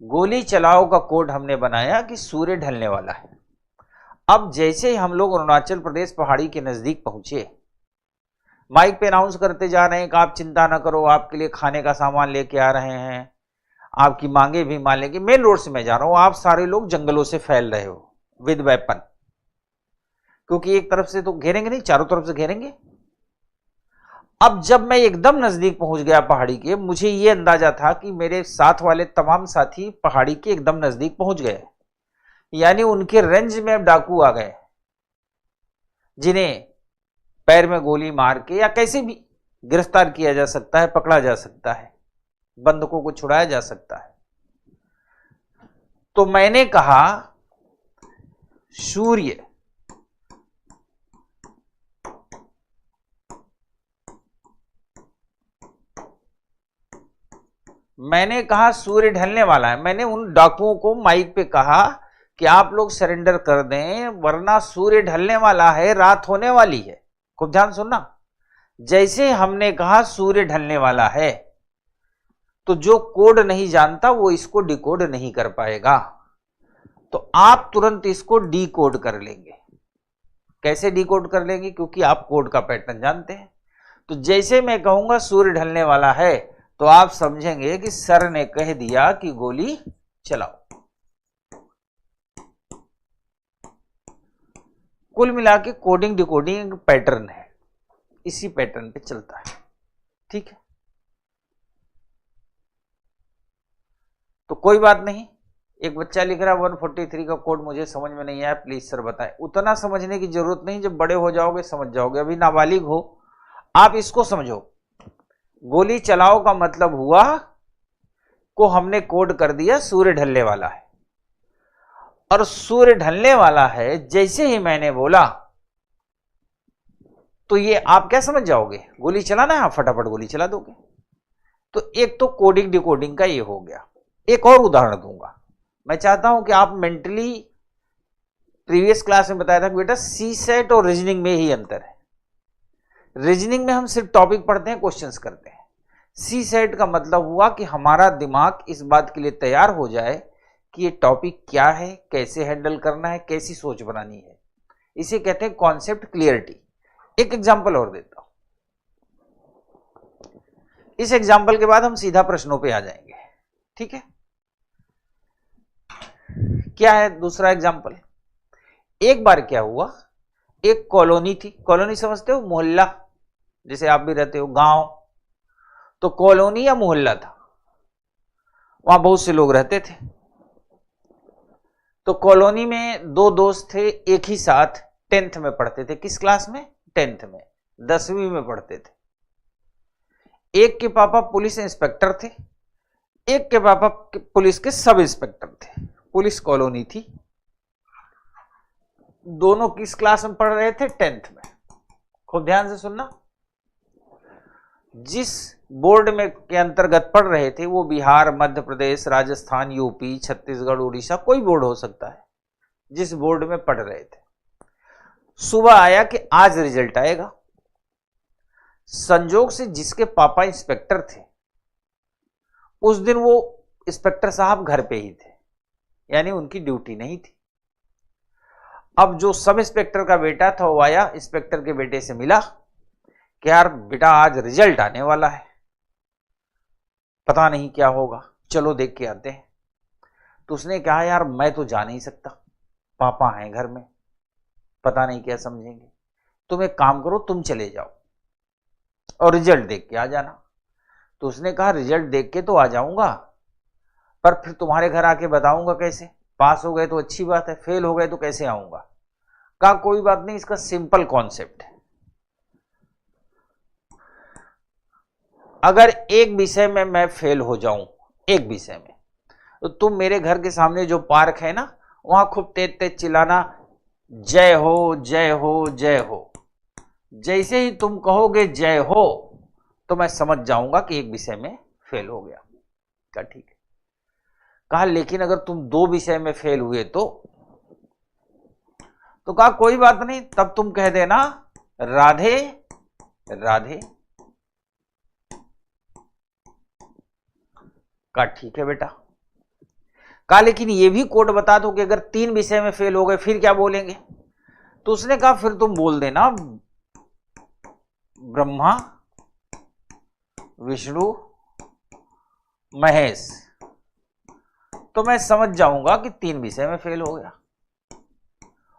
गोली चलाओ का कोड हमने बनाया कि सूर्य ढलने वाला है। अब जैसे ही हम लोग अरुणाचल प्रदेश पहाड़ी के नजदीक पहुंचे, माइक पे अनाउंस करते जा रहे हैं कि आप चिंता ना करो, आपके लिए खाने का सामान लेके आ रहे हैं, आपकी मांगे भी मान लेंगे। मेन रोड से मैं जा रहा हूं, आप सारे लोग जंगलों से फैल रहे हो विद वेपन, क्योंकि एक तरफ से तो घेरेंगे नहीं, चारों तरफ से घेरेंगे। अब जब मैं एकदम नजदीक पहुंच गया पहाड़ी के, मुझे यह अंदाजा था कि मेरे साथ वाले तमाम साथी पहाड़ी के एकदम नजदीक पहुंच गए, यानी उनके रेंज में अब डाकू आ गए, जिन्हें पैर में गोली मार के या कैसे भी गिरफ्तार किया जा सकता है, पकड़ा जा सकता है, बंधकों को छुड़ाया जा सकता है। तो मैंने कहा सूर्य सूर्य ढलने वाला है। मैंने उन डाकुओं को माइक पे कहा कि आप लोग सरेंडर कर दें, वरना सूर्य ढलने वाला है, रात होने वाली है। खूब ध्यान सुनना। जैसे हमने कहा सूर्य ढलने वाला है, तो जो कोड नहीं जानता वो इसको डिकोड नहीं कर पाएगा, तो आप तुरंत इसको डिकोड कर लेंगे। कैसे डिकोड कर लेंगे? क्योंकि आप कोड का पैटर्न जानते हैं। तो जैसे मैं कहूंगा सूर्य ढलने वाला है, तो आप समझेंगे कि सर ने कह दिया कि गोली चलाओ। कुल मिला के कोडिंग डिकोडिंग पैटर्न है, इसी पैटर्न पे चलता है। ठीक है, तो कोई बात नहीं। एक बच्चा लिख रहा है 143 का कोड मुझे समझ में नहीं आया, प्लीज सर बताएं। उतना समझने की जरूरत नहीं, जब बड़े हो जाओगे समझ जाओगे। अभी नाबालिग हो, आप इसको समझो। गोली चलाओ का मतलब हुआ को हमने कोड कर दिया सूर्य ढलने वाला है, और सूर्य ढलने वाला है जैसे ही मैंने बोला, तो ये आप क्या समझ जाओगे? गोली चलाना है, आप फटाफट गोली चला दोगे। तो एक तो कोडिंग डिकोडिंग का ये हो गया। एक और उदाहरण दूंगा। मैं चाहता हूं कि आप मेंटली, प्रीवियस क्लास में बताया था कि बेटा सी सेट और रीजनिंग में ही अंतर है। रीजनिंग में हम सिर्फ टॉपिक पढ़ते हैं, क्वेश्चंस करते हैं। सी सेट का मतलब हुआ कि हमारा दिमाग इस बात के लिए तैयार हो जाए कि ये टॉपिक क्या है, कैसे हैंडल करना है, कैसी सोच बनानी है। इसे कहते हैं कॉन्सेप्ट क्लियरिटी। एक एग्जांपल और देता हूं, इस एग्जांपल के बाद हम सीधा प्रश्नों पे आ जाएंगे। ठीक है, क्या है दूसरा एग्जांपल? एक बार क्या हुआ, एक कॉलोनी थी। कॉलोनी समझते हो? मोहल्ला, जैसे आप भी रहते हो, गांव। तो कॉलोनी या मोहल्ला था, वहां बहुत से लोग रहते थे। तो कॉलोनी में दो दोस्त थे, एक ही साथ 10th में पढ़ते थे। किस क्लास में? 10th में, 10वीं में पढ़ते थे। एक के पापा पुलिस इंस्पेक्टर थे, एक के पापा पुलिस के सब इंस्पेक्टर थे। पुलिस कॉलोनी थी। दोनों किस क्लास में पढ़ रहे थे? 10th में। खूब ध्यान से सुनना। जिस बोर्ड में के अंतर्गत पढ़ रहे थे, वो बिहार, मध्य प्रदेश, राजस्थान, यूपी, छत्तीसगढ़, उड़ीसा, कोई बोर्ड हो सकता है। जिस बोर्ड में पढ़ रहे थे, सुबह आया कि आज रिजल्ट आएगा। संजोग से जिसके पापा इंस्पेक्टर थे, उस दिन वो इंस्पेक्टर साहब घर पे ही थे, यानी उनकी ड्यूटी नहीं थी। अब जो सब इंस्पेक्टर का बेटा था, वो आया, इंस्पेक्टर के बेटे से मिला कि यार बेटा आज रिजल्ट आने वाला है, पता नहीं क्या होगा, चलो देख के आते हैं। तो उसने कहा यार मैं तो जा नहीं सकता, पापा हैं घर में, पता नहीं क्या समझेंगे, तुम एक काम करो, तुम चले जाओ और रिजल्ट देख के आ जाना। तो उसने कहा रिजल्ट देख के तो आ जाऊंगा, पर फिर तुम्हारे घर आके बताऊंगा कैसे? पास हो गए तो अच्छी बात है, फेल हो गए तो कैसे आऊंगा? कहा कोई बात नहीं, इसका सिंपल कॉन्सेप्ट है। अगर एक विषय में मैं फेल हो जाऊं, एक विषय में, तो तुम मेरे घर के सामने जो पार्क है ना, वहां खूब तेज तेज चिल्लाना, जय हो जय हो जय हो। जैसे ही तुम कहोगे जय हो, तो मैं समझ जाऊंगा कि एक विषय में फेल हो गया। क्या ठीक है? कहा लेकिन अगर तुम दो विषय में फेल हुए तो कहा कोई बात नहीं, तब तुम कह देना राधे राधे। कहा ठीक है बेटा। कहा लेकिन ये भी कोड बता दो कि अगर 3 विषय में फेल हो गए फिर क्या बोलेंगे। तो उसने कहा फिर तुम बोल देना ब्रह्मा विष्णु महेश, तो मैं समझ जाऊंगा कि 3 विषय में फेल हो गया।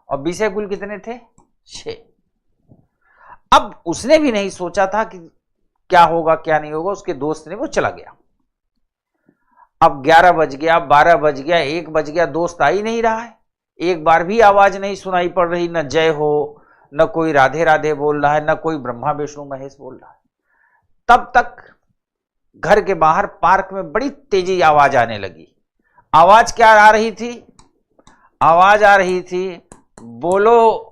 और विषय कुल कितने थे? 6। अब उसने भी नहीं सोचा था कि क्या होगा क्या नहीं होगा, उसके दोस्त ने, वो चला गया। अब 11 बज गया, 12 बज गया, 1 बज गया, दोस्त आ ही नहीं रहा है। एक बार भी आवाज नहीं सुनाई पड़ रही, न जय हो, न कोई राधे राधे बोल रहा है, न कोई ब्रह्मा विष्णु महेश बोल रहा है। तब तक घर के बाहर पार्क में बड़ी तेजी आवाज आने लगी। आवाज क्या आ रही थी? आवाज आ रही थी, बोलो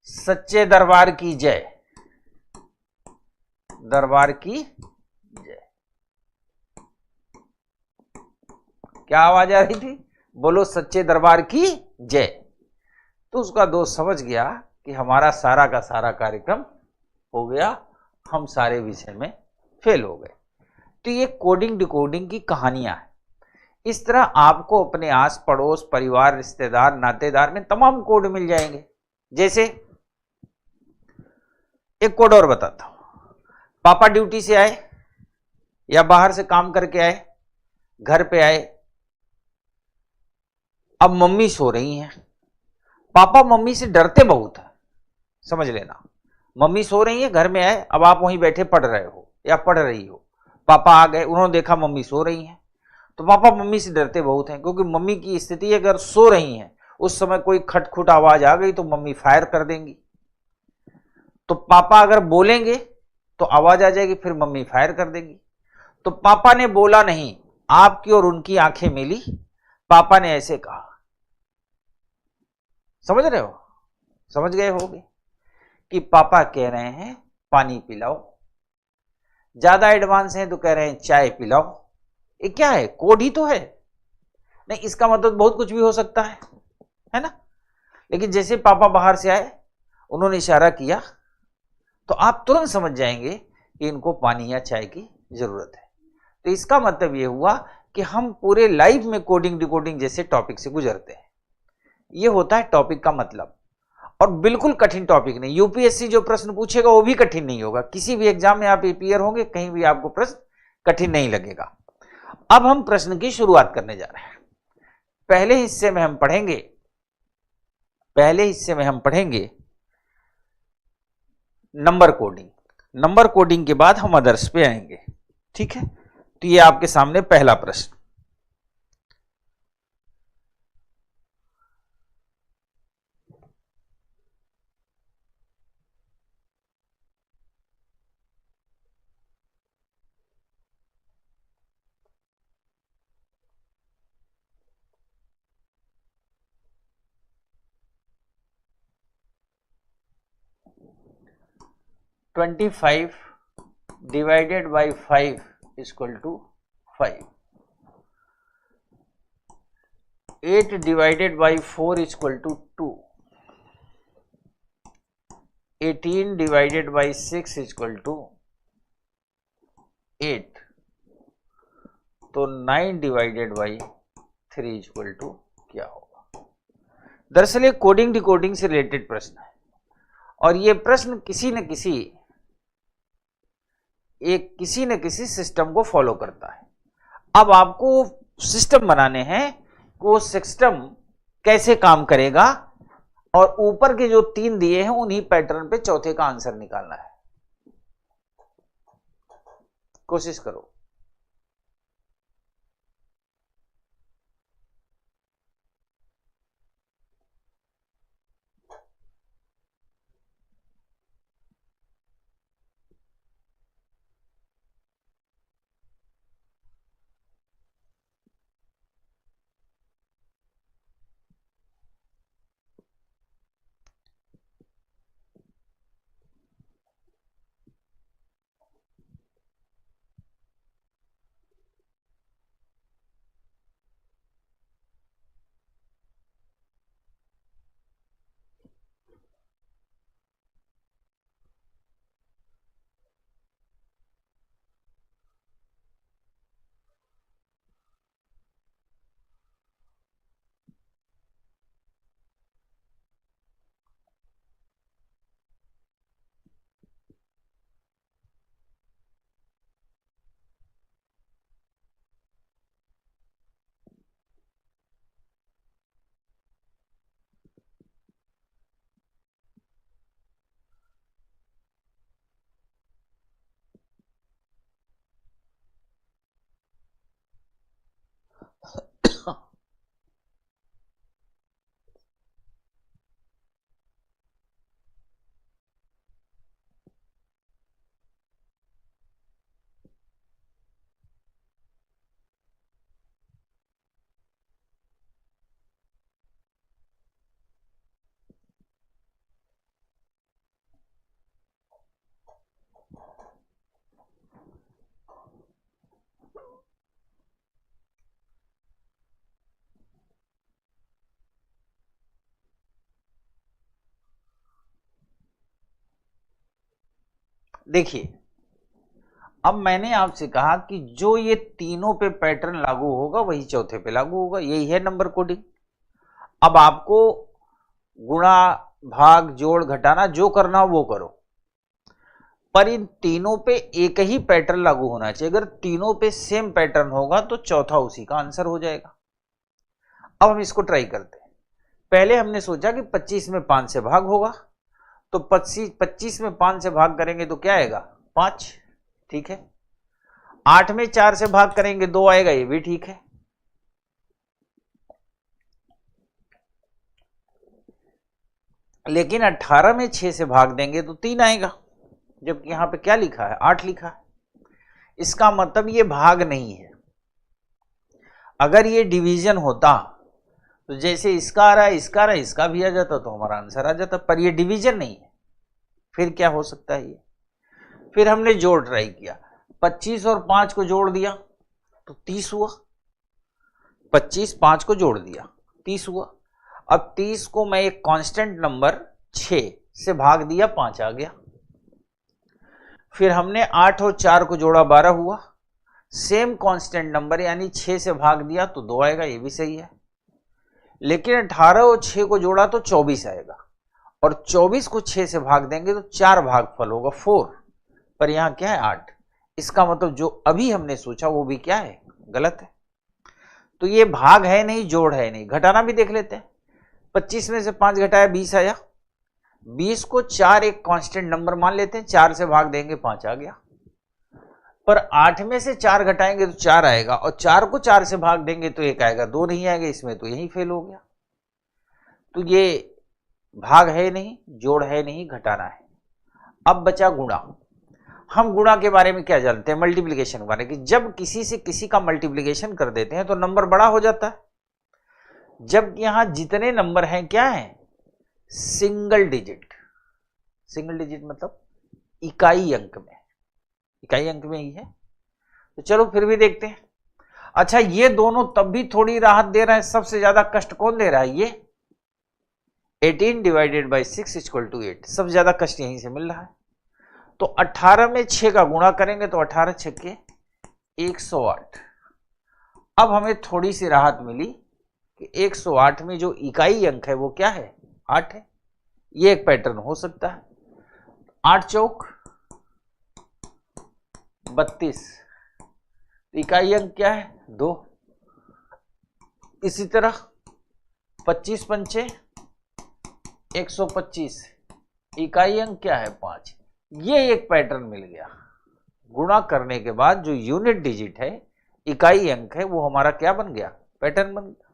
सच्चे दरबार की जय, दरबार की जय। क्या आवाज आ रही थी? बोलो सच्चे दरबार की जय। तो उसका दोस्त समझ गया कि हमारा सारा का सारा कार्यक्रम हो गया, हम सारे विषय में फेल हो गए। तो ये कोडिंग डिकोडिंग की कहानियां हैं। इस तरह आपको अपने आस पड़ोस, परिवार, रिश्तेदार, नातेदार में तमाम कोड मिल जाएंगे। जैसे एक कोड और बताता हूं। पापा ड्यूटी से आए या बाहर से काम करके आए, घर पे आए, अब मम्मी सो रही हैं। पापा मम्मी से डरते बहुत है, समझ लेना। मम्मी सो रही है, घर में आए, अब आप वहीं बैठे पढ़ रहे हो या पढ़ रही हो, पापा आ गए, उन्होंने देखा मम्मी सो रही हैं, तो पापा मम्मी से डरते बहुत हैं, क्योंकि मम्मी की स्थिति अगर सो रही हैं, उस समय कोई खटखुट आवाज आ गई तो मम्मी फायर कर देंगी। तो पापा अगर बोलेंगे तो आवाज आ जाएगी, फिर मम्मी फायर कर देंगी। तो पापा ने बोला नहीं, आपकी और उनकी आंखें मिली, पापा ने ऐसे कहा। समझ रहे हो? समझ गए होगे कि पापा कह रहे हैं पानी पिलाओ। ज्यादा एडवांस हैं तो कह रहे हैं चाय पिलाओ। ये क्या है? कोड ही तो है। नहीं, इसका मतलब बहुत कुछ भी हो सकता है ना। लेकिन जैसे पापा बाहर से आए, उन्होंने इशारा किया, तो आप तुरंत समझ जाएंगे कि इनको पानी या चाय की जरूरत है। तो इसका मतलब यह हुआ कि हम पूरे लाइफ में कोडिंग डिकोडिंग जैसे टॉपिक से गुजरते हैं। यह होता है टॉपिक का मतलब। और बिल्कुल कठिन टॉपिक नहीं। यूपीएससी जो प्रश्न पूछेगा वो भी कठिन नहीं होगा। किसी भी एग्जाम में आप अपीयर होंगे, कहीं भी आपको प्रश्न कठिन नहीं लगेगा। अब हम प्रश्न की शुरुआत करने जा रहे हैं। पहले हिस्से में हम पढ़ेंगे नंबर कोडिंग। नंबर कोडिंग के बाद हम अदर्स पे आएंगे, ठीक है। तो ये आपके सामने पहला प्रश्न। Twenty 25 divided by 5 equal to 5। 8 divided by 4 equal to 2। 18 divided by 6 equal to 8। तो 9 डिवाइडेड बाई 3 इक्वल टू क्या होगा? दरअसल ये कोडिंग डिकोडिंग से रिलेटेड प्रश्न है, और ये प्रश्न किसी न किसी सिस्टम को फॉलो करता है। अब आपको सिस्टम बनाने हैं कि वो सिस्टम कैसे काम करेगा, और ऊपर के जो 3 दिए हैं उन्हीं पैटर्न पे चौथे का आंसर निकालना है। कोशिश करो। देखिए, अब मैंने आपसे कहा कि जो ये तीनों पे पैटर्न लागू होगा वही चौथे पे लागू होगा, यही है नंबर कोडिंग। अब आपको गुणा, भाग, जोड़, घटाना जो करना हो वो करो, पर इन तीनों पे एक ही पैटर्न लागू होना चाहिए। अगर तीनों पे सेम पैटर्न होगा तो चौथा उसी का आंसर हो जाएगा। अब हम इसको ट्राई करते हैं। पहले हमने सोचा कि 25 में 5 से भाग होगा, तो 25 में 5 से भाग करेंगे तो क्या आएगा? 5। ठीक है। 8 में 4 से भाग करेंगे 2 आएगा, ये भी ठीक है। लेकिन 18 में 6 से भाग देंगे तो 3 आएगा, जबकि यहां पे क्या लिखा है? 8 लिखा है। इसका मतलब ये भाग नहीं है। अगर ये डिवीजन होता तो जैसे इसका आ रहा है, इसका आ रहा है, इसका भी आ जाता तो हमारा आंसर आ जाता, पर ये डिवीजन नहीं है। फिर क्या हो सकता है ये? फिर हमने जोड़ ट्राई किया, 25 और 5 को जोड़ दिया तो 30 हुआ। 25 5 को जोड़ दिया 30 हुआ। अब 30 को मैं एक कांस्टेंट नंबर 6 से भाग दिया, 5 आ गया। फिर हमने 8 और 4 को जोड़ा, 12 हुआ। सेम कांस्टेंट नंबर यानी 6 से भाग दिया तो 2 आएगा, ये भी सही है। लेकिन 18 और 6 को जोड़ा तो 24 आएगा, और 24 को 6 से भाग देंगे तो 4 भागफल होगा 4, पर यहां क्या है? 8। इसका मतलब जो अभी हमने सोचा वो भी क्या है? गलत है। तो ये भाग है नहीं, जोड़ है नहीं। घटाना भी देख लेते हैं। 25 में से 5 घटाया 20 आया। 20 को 4 एक कांस्टेंट नंबर मान लेते हैं, 4 से भाग देंगे 5 आ गया। पर 8 में से 4 घटाएंगे तो 4 आएगा, और 4 को 4 से भाग देंगे तो 1 आएगा, 2 नहीं आएगा। इसमें तो यही फेल हो गया। तो ये भाग है नहीं, जोड़ है नहीं, घटाना है। अब बचा गुणा। हम गुणा के बारे में क्या जानते हैं? मल्टीप्लिकेशन के बारे में, कि जब किसी से किसी का मल्टीप्लिकेशन कर देते हैं तो नंबर बड़ा हो जाता है। जब यहां जितने नंबर हैं क्या है? Single digit. सिंगल डिजिट मतलब इकाई अंक में, इकाई अंक में ही है। तो चलो फिर भी देखते हैं। अच्छा, ये दोनों तब भी थोड़ी राहत दे रहे हैं। सबसे ज्यादा कष्ट कौन दे रहा है? ये 18 डिवाइडेड बाई 6 इक्वल टू 8। सबसे ज्यादा कष्ट यहीं से मिल रहा है। तो 18 में 6 का गुणा करेंगे तो 18 छक्के 108। अब हमें थोड़ी सी राहत मिली कि 108 में जो इकाई अंक है वो क्या है? 8 है। ये एक पैटर्न हो सकता है। 8 चौक 32, इकाई अंक क्या है? 2। इसी तरह 25 पंचे 125, इकाई अंक क्या है? 5। ये एक पैटर्न मिल गया। गुणा करने के बाद जो यूनिट डिजिट है, इकाई अंक है, वो हमारा क्या बन गया? पैटर्न बन गया।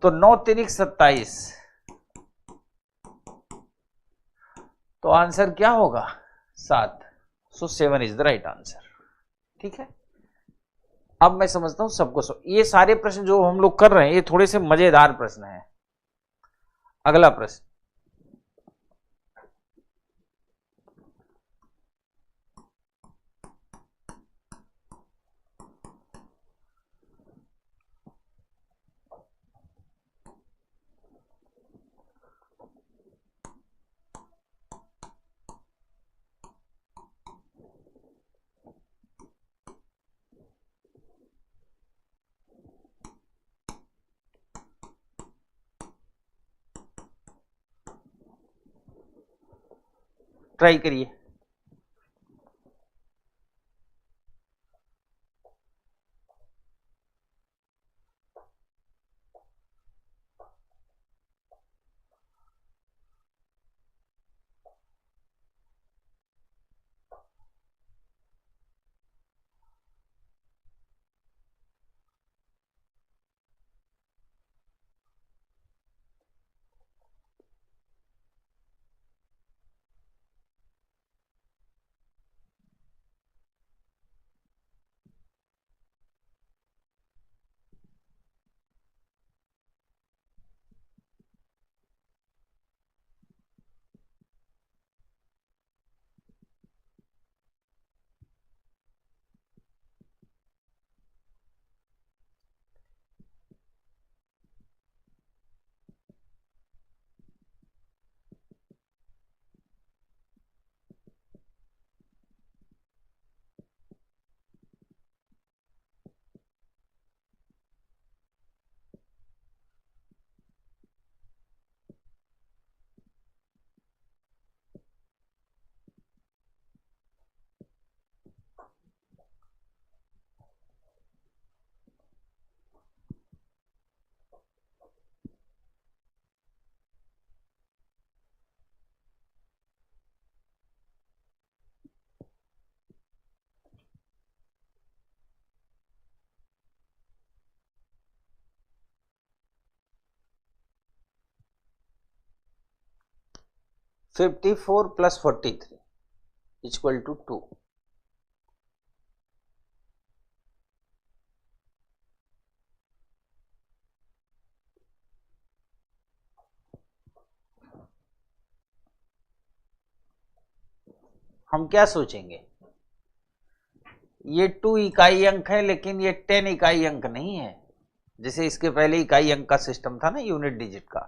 तो 9 तिरिक 27, तो आंसर क्या होगा? 7। सो 7 इज द राइट आंसर। ठीक है। अब मैं समझता हूं सबको ये सारे प्रश्न जो हम लोग कर रहे हैं ये थोड़े से मजेदार प्रश्न हैं। अगला प्रश्न, ट्राई करिए। 54 प्लस 43 इक्वल टू 2। हम क्या सोचेंगे, ये 2 इकाई अंक है लेकिन ये 10 इकाई अंक नहीं है। जैसे इसके पहले इकाई अंक का सिस्टम था ना, यूनिट डिजिट का,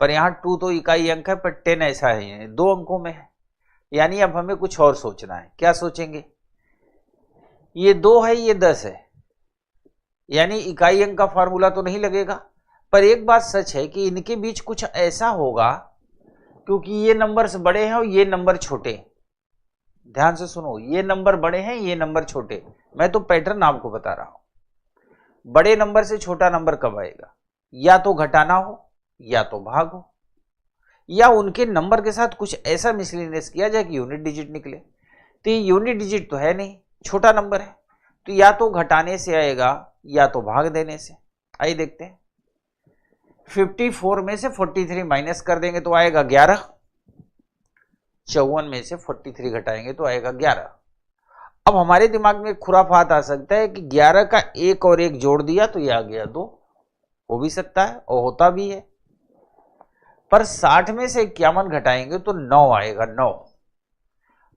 पर यहां 2 तो इकाई अंक है पर 10 ऐसा है, 2 अंकों में है। यानी अब हमें कुछ और सोचना है। क्या सोचेंगे, ये 2 है ये 10 है, यानी इकाई अंक का फॉर्मूला तो नहीं लगेगा। पर एक बात सच है कि इनके बीच कुछ ऐसा होगा, क्योंकि ये नंबर्स बड़े हैं और ये नंबर छोटे। ध्यान से सुनो, ये नंबर बड़े हैं ये नंबर छोटे। मैं तो पैटर्न आपको बता रहा हूं। बड़े नंबर से छोटा नंबर कब आएगा, या तो घटाना हो या तो भाग हो, या उनके नंबर के साथ कुछ ऐसा मिसलिनियस किया जाए कि यूनिट डिजिट निकले। तो ये यूनिट डिजिट तो है नहीं, छोटा नंबर है, तो या तो घटाने से आएगा या तो भाग देने से। आइए देखते हैं। 54 में से 43 माइनस कर देंगे तो आएगा 11। 54 में से 43 घटाएंगे तो आएगा 11। अब हमारे दिमाग में खुराफात आ सकता है कि 11 का एक और एक जोड़ दिया तो यह आ गया 2। हो भी सकता है और होता भी है। पर 60 में से 51 घटाएंगे तो 9 आएगा, 9।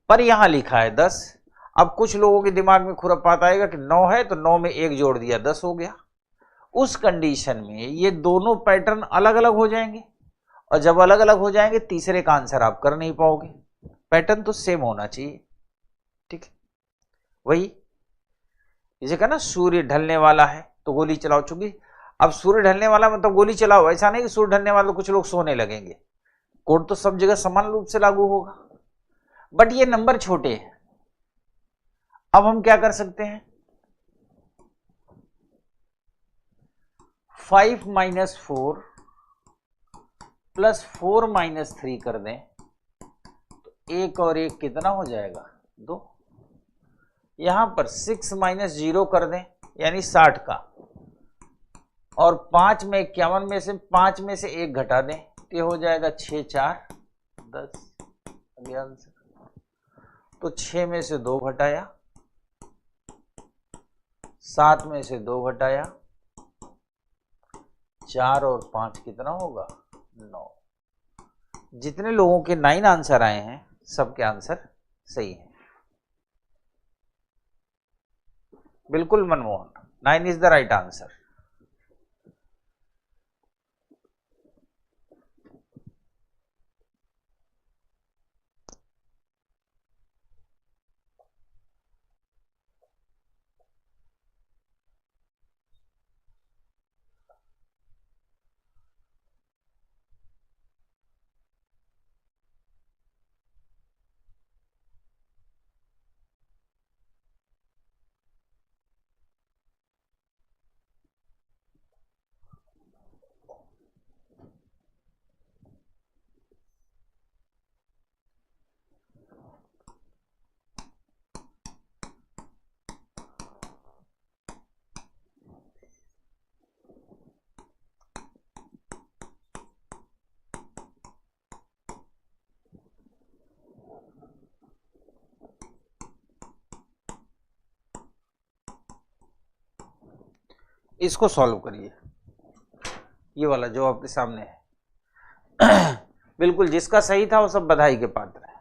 पर यहां लिखा है 10। अब कुछ लोगों के दिमाग में खुराफात आएगा कि 9 है तो 9 में एक जोड़ दिया 10 हो गया। उस कंडीशन में ये दोनों पैटर्न अलग अलग हो जाएंगे, और जब अलग अलग हो जाएंगे तीसरे का आंसर आप कर नहीं पाओगे। पैटर्न तो सेम होना चाहिए, ठीक है। वही जैसे कहा ना, सूर्य ढलने वाला है तो गोली चलाओ। चूंकि अब सूर्य ढलने वाला मतलब गोली चलाओ, ऐसा नहीं कि सूर्य ढलने वाला तो कुछ लोग सोने लगेंगे। कोड तो सब जगह समान रूप से लागू होगा, बट ये नंबर छोटे हैं। अब हम क्या कर सकते हैं, 5 माइनस 4 प्लस 4 माइनस 3 कर दें तो एक और एक कितना हो जाएगा, 2। यहां पर 6 माइनस 0 कर दें यानी 60 का, और 5 में 51 में से 5 में से एक घटा दें तो ये हो जाएगा 6 4 10। अगला आंसर तो 6 में से 2 घटाया, 7 में से 2 घटाया, 4 और 5 कितना होगा, 9। जितने लोगों के 9 आंसर आए हैं सबके आंसर सही है। बिल्कुल Manmohan, 9 is the right answer. इसको सॉल्व करिए, ये वाला जो आपके सामने है। बिल्कुल, जिसका सही था वो सब बधाई के पात्र है।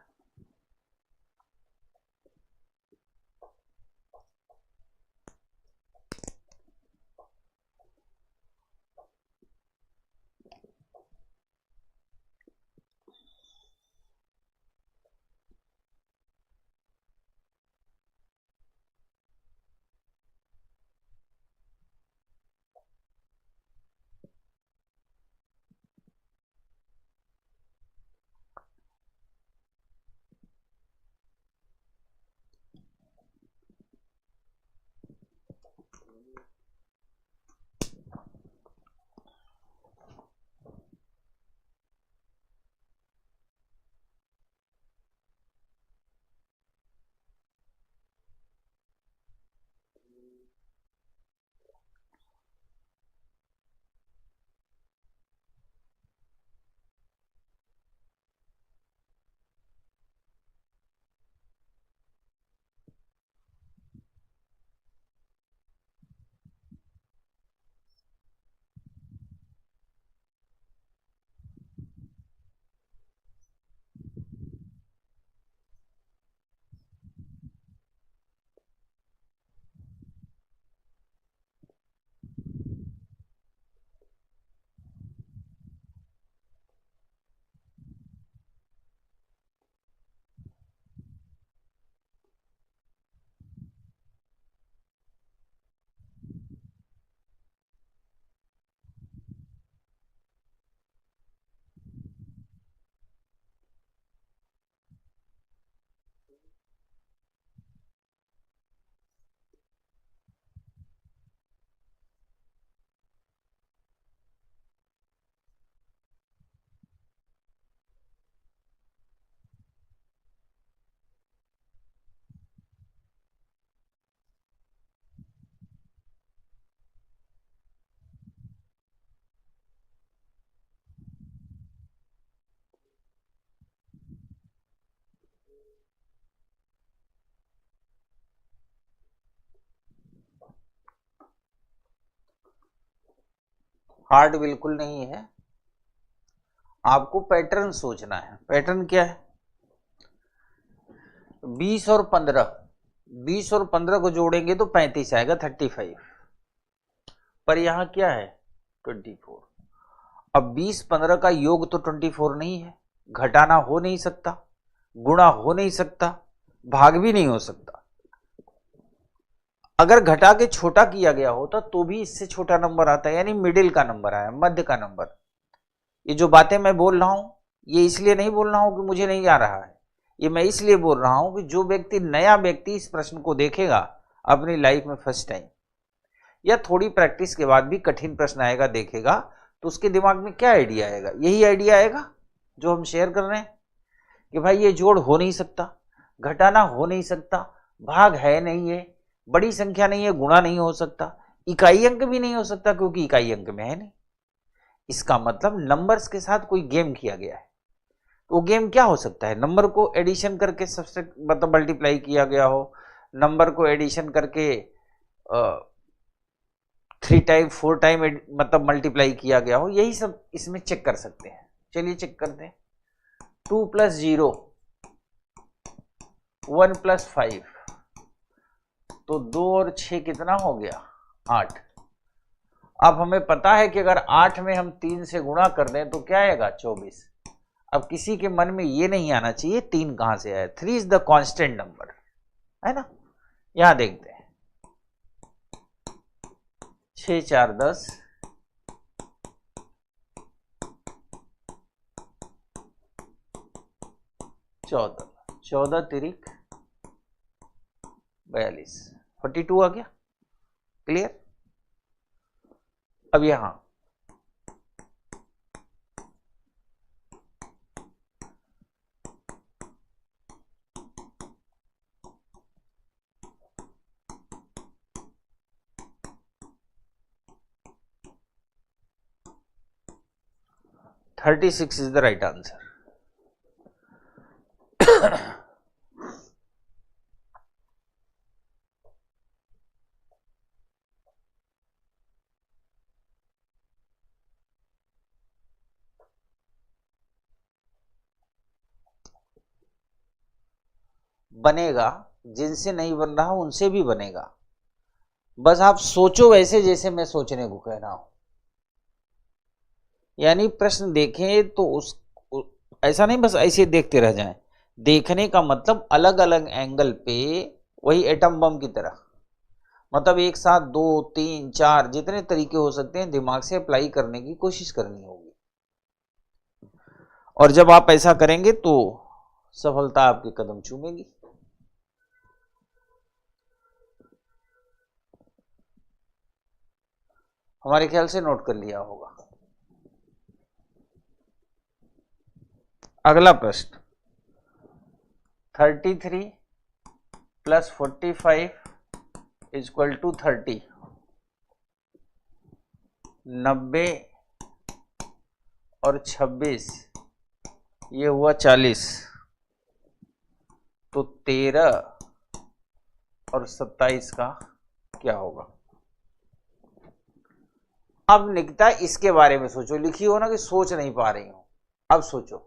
हार्ड बिल्कुल नहीं है, आपको पैटर्न सोचना है। पैटर्न क्या है? 20 और 15, 20 और 15 को जोड़ेंगे तो 35 आएगा, 35। पर यहां क्या है? 24। अब 20 15 का योग तो 24 नहीं है, घटाना हो नहीं सकता, गुणा हो नहीं सकता, भाग भी नहीं हो सकता। अगर घटा के छोटा किया गया होता तो भी इससे छोटा नंबर आता है, यानी मिडिल का नंबर आया, मध्य का नंबर। ये जो बातें मैं बोल रहा हूं, ये इसलिए नहीं बोल रहा हूं कि मुझे नहीं आ रहा है, ये मैं इसलिए बोल रहा हूं कि जो व्यक्ति, नया व्यक्ति इस प्रश्न को देखेगा अपनी लाइफ में फर्स्ट टाइम, या थोड़ी प्रैक्टिस के बाद भी कठिन प्रश्न आएगा देखेगा, तो उसके दिमाग में क्या आइडिया आएगा? यही आइडिया आएगा जो हम शेयर कर रहे हैं कि भाई ये जोड़ हो नहीं सकता, घटाना हो नहीं सकता, भाग है नहीं है, बड़ी संख्या नहीं है, गुणा नहीं हो सकता, इकाई अंक भी नहीं हो सकता क्योंकि इकाई अंक में है नहीं। इसका मतलब नंबर्स के साथ कोई गेम किया गया है। तो वो गेम क्या हो सकता है? नंबर को एडिशन करके सबसे मतलब मल्टीप्लाई किया गया हो, नंबर को एडिशन करके 3 टाइम 4 टाइम मतलब मल्टीप्लाई किया गया हो, यही सब इसमें चेक कर सकते हैं। चलिए चेक करते हैं। 2 + 0, 1 + 5, तो 2 और 6 कितना हो गया? 8। अब हमें पता है कि अगर 8 में हम 3 से गुणा कर दें तो क्या आएगा? 24। अब किसी के मन में ये नहीं आना चाहिए 3 कहां से आया। 3 इज द कांस्टेंट नंबर, है ना। यहां देखते हैं, 6 4 10, 14, 14 तिरिक 42, 42 आ गया। क्लियर? अब यहां 36 इज द राइट आंसर। बनेगा, जिनसे नहीं बन रहा उनसे भी बनेगा, बस आप सोचो वैसे जैसे मैं सोचने को कह रहा हूं। यानी प्रश्न देखें तो ऐसा नहीं बस ऐसे देखते रह जाएं। देखने का मतलब अलग अलग एंगल पे, वही एटम बम की तरह, मतलब एक साथ 2 3 4 जितने तरीके हो सकते हैं दिमाग से अप्लाई करने की कोशिश करनी होगी। और जब आप ऐसा करेंगे तो सफलता आपके कदम चूमेगी। हमारे ख्याल से नोट कर लिया होगा। अगला प्रश्न, 33 + 45 = 30, 90 और 26 ये हुआ 40, तो 13 और 27 का क्या होगा? अब निकिता इसके बारे में सोचो, लिखी हो ना कि सोच नहीं पा रही हो, अब सोचो।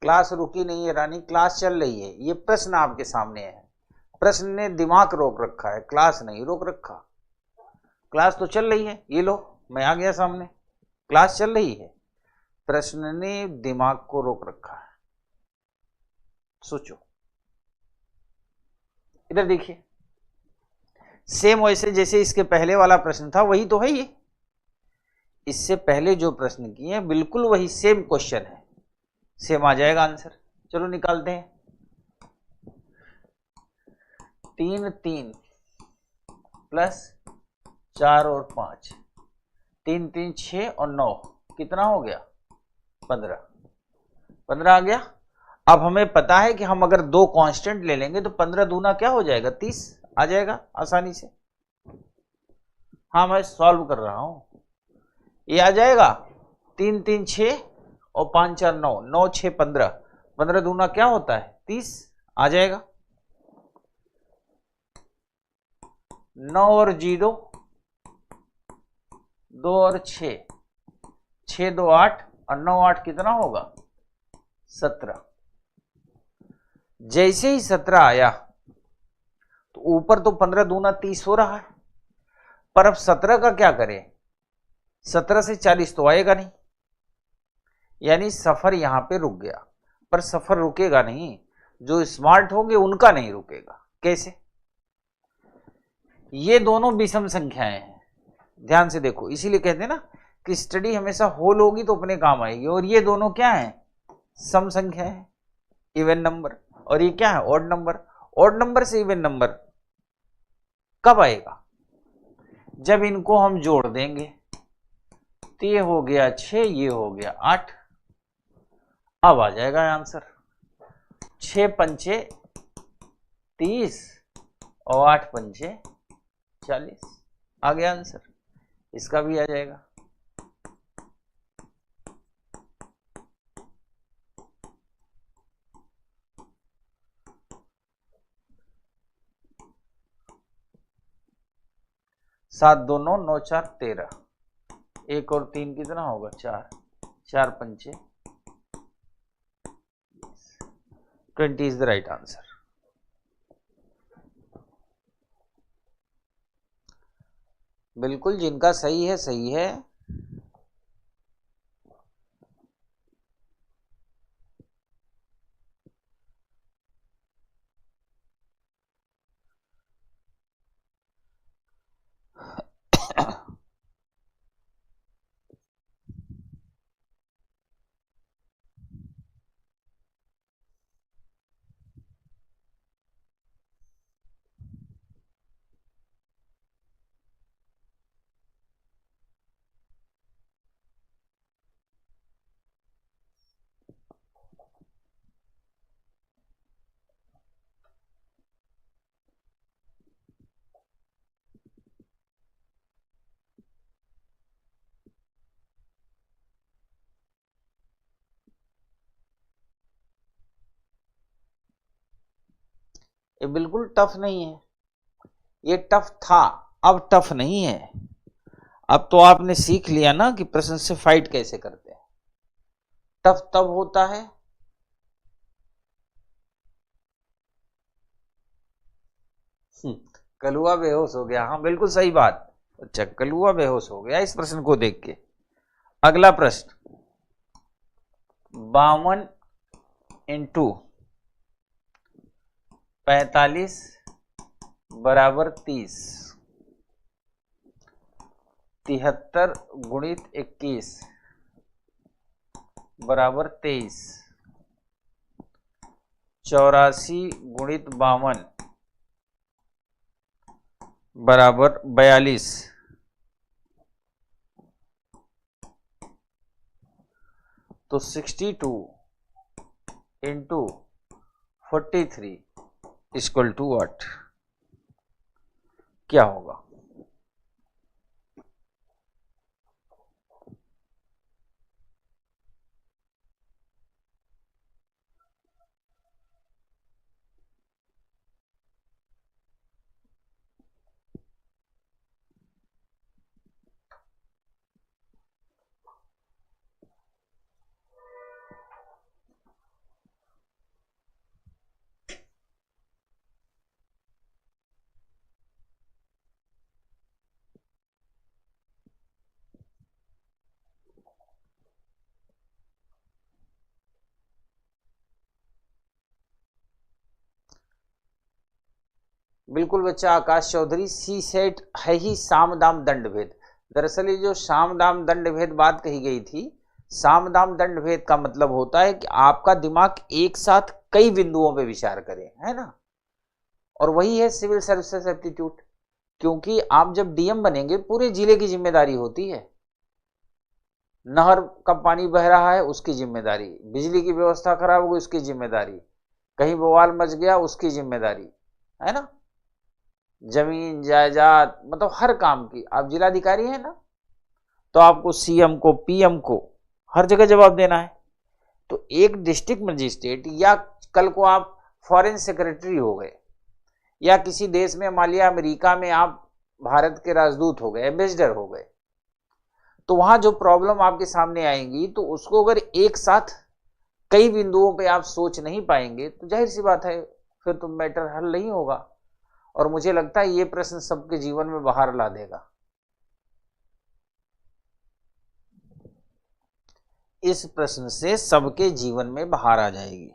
क्लास रुकी नहीं है रानी, क्लास चल रही है। ये प्रश्न आपके सामने है, प्रश्न ने दिमाग रोक रखा है, क्लास नहीं रोक रखा। क्लास तो चल रही है, ये लो मैं आ गया सामने, क्लास चल रही है, प्रश्न ने दिमाग को रोक रखा है। सोचो, इधर देखिए, सेम वैसे जैसे इसके पहले वाला प्रश्न था वही तो है ये। इससे पहले जो प्रश्न किए हैं बिल्कुल वही सेम क्वेश्चन है, सेम आ जाएगा आंसर। चलो निकालते हैं। 3 3 प्लस 4 और 5, 3 3 6 और 9, कितना हो गया? 15। 15 आ गया। अब हमें पता है कि हम अगर दो कांस्टेंट ले लेंगे तो 15 दूना क्या हो जाएगा? 30 आ जाएगा आसानी से। हाँ मैं सॉल्व कर रहा हूं, ये आ जाएगा 3 3 6 और 5 4 9, 9 6 15, 15 दूना क्या होता है? 30 आ जाएगा। 9 और 0, 2 और 6, 6 2 8 और 9 8 कितना होगा? 17। जैसे ही 17 आया तो ऊपर तो 15 दूना 30 हो रहा है, पर अब 17 का क्या करें? 17 से 40 तो आएगा नहीं, यानी सफर यहां पे रुक गया। पर सफर रुकेगा नहीं, जो स्मार्ट होंगे उनका नहीं रुकेगा। कैसे? ये दोनों विषम संख्याएं हैं, ध्यान से देखो, इसीलिए कहते हैं ना कि स्टडी हमेशा होल होगी तो अपने काम आएगी। और ये दोनों क्या है? सम संख्या है, इवन नंबर। और ये क्या है? Odd number. ऑड नंबर से इवन नंबर कब आएगा? जब इनको हम जोड़ देंगे। तो ये हो गया 6, ये हो गया 8, अब आ जाएगा आंसर। 6 पंचे 30 और 8 पंचे 40, आ गया आंसर। इसका भी आ जाएगा। सात दो 9, 9 4 13, 1 और 3 कितना होगा? 4, 4 पंचे 20 इज द राइट आंसर। बिल्कुल, जिनका सही है सही है। ये बिल्कुल टफ नहीं है, ये टफ था, अब टफ नहीं है। अब तो आपने सीख लिया ना कि प्रश्न से फाइट कैसे करते हैं। टफ तब होता है कलुआ बेहोश हो गया। हाँ बिल्कुल सही बात। अच्छा, कलुआ बेहोश हो गया इस प्रश्न को देख के। अगला प्रश्न, 52 इंटू 45 बराबर 30, 73 गुणित 21 बराबर 23, 84 गुणित 52 बराबर 42, तो 62 इंटू 43 इक्वल टू व्हाट? क्या होगा? बिल्कुल बच्चा आकाश चौधरी, सी सेट है ही साम दाम दंड भेद। दरअसल ये जो साम दाम दंड भेद बात कही गई थी, साम दाम दंड भेद का मतलब होता है कि आपका दिमाग एक साथ कई बिंदुओं पे विचार करे, है ना। और वही है सिविल सर्विसेज एप्टीट्यूड, क्योंकि आप जब डीएम बनेंगे पूरे जिले की जिम्मेदारी होती है। नहर का पानी बह रहा है उसकी जिम्मेदारी, बिजली की व्यवस्था खराब हो गई उसकी जिम्मेदारी, कहीं बवाल मच गया उसकी जिम्मेदारी, है ना। जमीन जायदाद मतलब हर काम की, आप जिलाधिकारी हैं ना, तो आपको सीएम को पीएम को हर जगह जवाब देना है। तो एक डिस्ट्रिक्ट मजिस्ट्रेट, या कल को आप फॉरेन सेक्रेटरी हो गए, या किसी देश में मान लिया अमेरिका में आप भारत के राजदूत हो गए, एम्बेसडर हो गए, तो वहां जो प्रॉब्लम आपके सामने आएंगी तो उसको अगर एक साथ कई बिंदुओं पे आप सोच नहीं पाएंगे तो जाहिर सी बात है फिर तो मैटर हल नहीं होगा। और मुझे लगता है ये प्रश्न सबके जीवन में बाहर ला देगा। इस प्रश्न से सबके जीवन में बाहर आ जाएगी।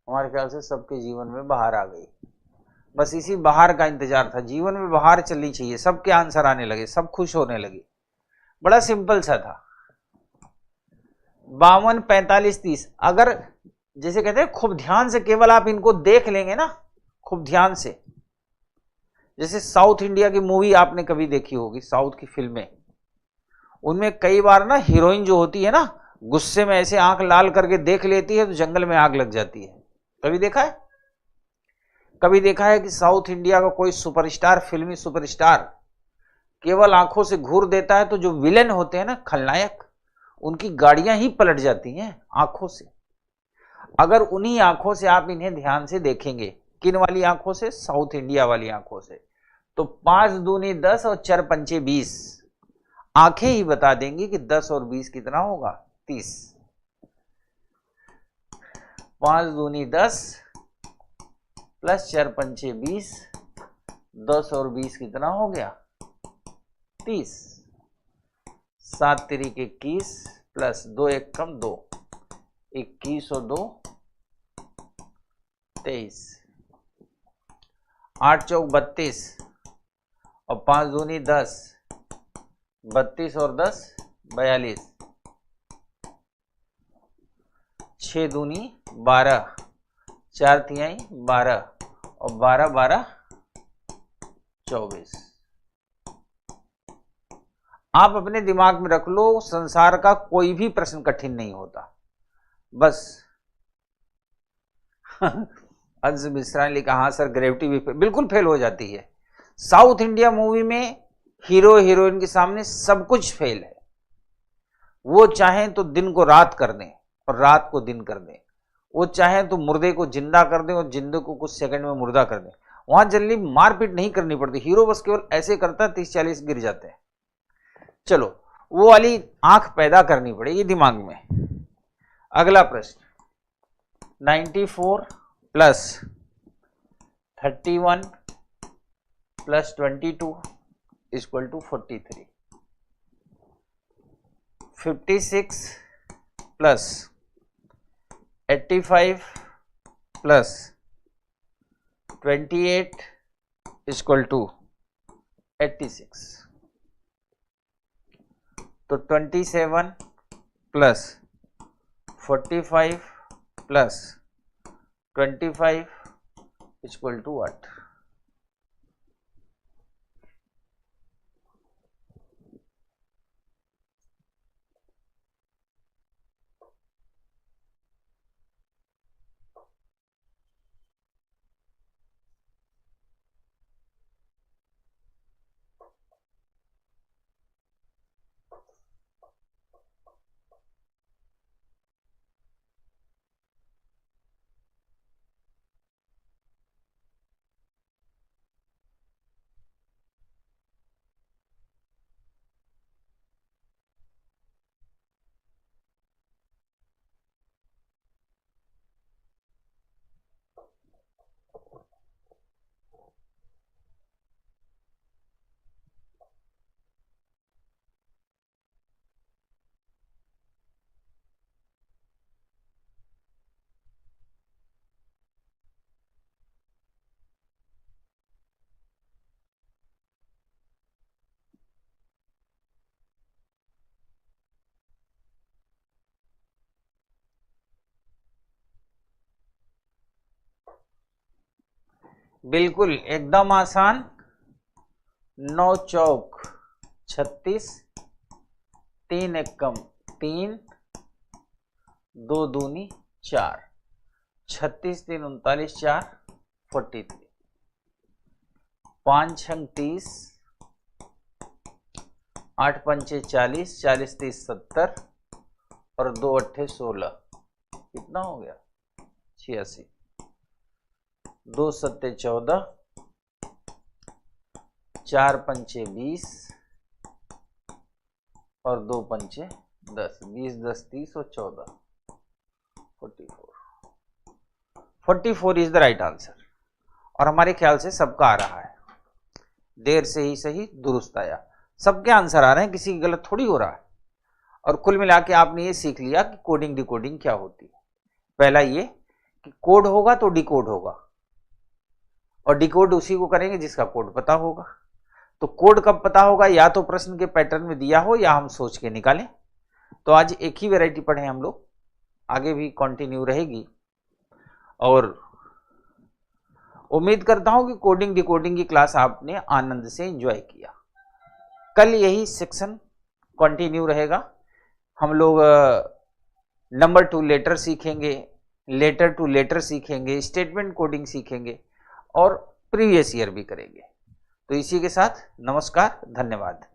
हमारे ख्याल से सबके जीवन में बाहर आ गई। बस इसी बाहर का इंतजार था, जीवन में बाहर चलनी चाहिए, सबके आंसर आने लगे, सब खुश होने लगे। बड़ा सिंपल सा था। 52, 45, 30, अगर जैसे कहते हैं खूब ध्यान से केवल आप इनको देख लेंगे ना, खूब ध्यान से, जैसे साउथ इंडिया की मूवी आपने कभी देखी होगी, साउथ की फिल्में, उनमें कई बार ना हीरोइन जो होती है ना, गुस्से में ऐसे आंख लाल करके देख लेती है तो जंगल में आग लग जाती है। कभी देखा है? कभी देखा है कि साउथ इंडिया का कोई सुपरस्टार, फिल्मी सुपरस्टार केवल आंखों से घूर देता है तो जो विलेन होते हैं ना, खलनायक, उनकी गाड़ियां ही पलट जाती हैं आंखों से। अगर उन्हीं आंखों से आप इन्हें ध्यान से देखेंगे, किन वाली आंखों से? साउथ इंडिया वाली आंखों से, तो 5 दूनी 10 और 4 पंचे 20, आंखें ही बता देंगी कि 10 और 20 कितना होगा? 30। 5 दूनी 10 प्लस 4 पंचे 20, 10 और 20 कितना हो गया? 30। 7 तिरिक 21 प्लस 2 एक कम 2, 21 और 2 23, 8 चौक 32 और 5 दूनी 10, 32 और 10 42, 6 दूनी 12, 4 तिहाई 12 और 12 12 24। आप अपने दिमाग में रख लो, संसार का कोई भी प्रश्न कठिन नहीं होता। बस अंश मिश्रा ने लिखा, हाँ सर ग्रेविटी भी बिल्कुल फेल हो जाती है। साउथ इंडिया मूवी में हीरो हीरोइन के सामने सब कुछ फेल है। वो चाहें तो दिन को रात कर दें और रात को दिन कर दें, वो चाहें तो मुर्दे को जिंदा कर दें और जिंदे को कुछ सेकंड में मुर्दा कर दें। वहां जल्दी मारपीट नहीं करनी पड़ती, हीरो बस केवल ऐसे करता है 30-40 गिर जाते हैं। चलो वो वाली आंख पैदा करनी पड़ेगी दिमाग में। अगला प्रश्न, 94 plus 31 plus 22 equal to 43। 56 plus 85 plus 28 equal to 86। तो 27 प्लस 45 प्लस 25 इक्वल टू 8। बिल्कुल एकदम आसान। 9 चौक 36, 3 एकम 3, 2 दूनी 4, 36 3 39 4 43, 5 छंग 30, 8 पंचे 40, 40 30 70 और 2 अट्ठे 16, कितना हो गया 86, 2 सत्ते 14, 4 पंचे 20 और 2 पंचे 10, 20 10 30 और 14 44 इज द राइट आंसर। और हमारे ख्याल से सबका आ रहा है, देर से ही सही दुरुस्त आया, सबके आंसर आ रहे हैं, किसी की गलत थोड़ी हो रहा है। और कुल मिला के आपने ये सीख लिया कि कोडिंग डिकोडिंग क्या होती है। पहला ये कि कोड होगा तो डिकोड होगा, और डिकोड उसी को करेंगे जिसका कोड पता होगा। तो कोड कब पता होगा, या तो प्रश्न के पैटर्न में दिया हो या हम सोच के निकालें। तो आज एक ही वैरायटी पढ़े हम लोग, आगे भी कंटिन्यू रहेगी। और उम्मीद करता हूं कि कोडिंग डिकोडिंग की क्लास आपने आनंद से एंजॉय किया। कल यही सेक्शन कंटिन्यू रहेगा। हम लोग नंबर टू लेटर सीखेंगे, लेटर टू लेटर सीखेंगे, स्टेटमेंट कोडिंग सीखेंगे और प्रीवियस ईयर भी करेंगे। तो इसी के साथ नमस्कार, धन्यवाद।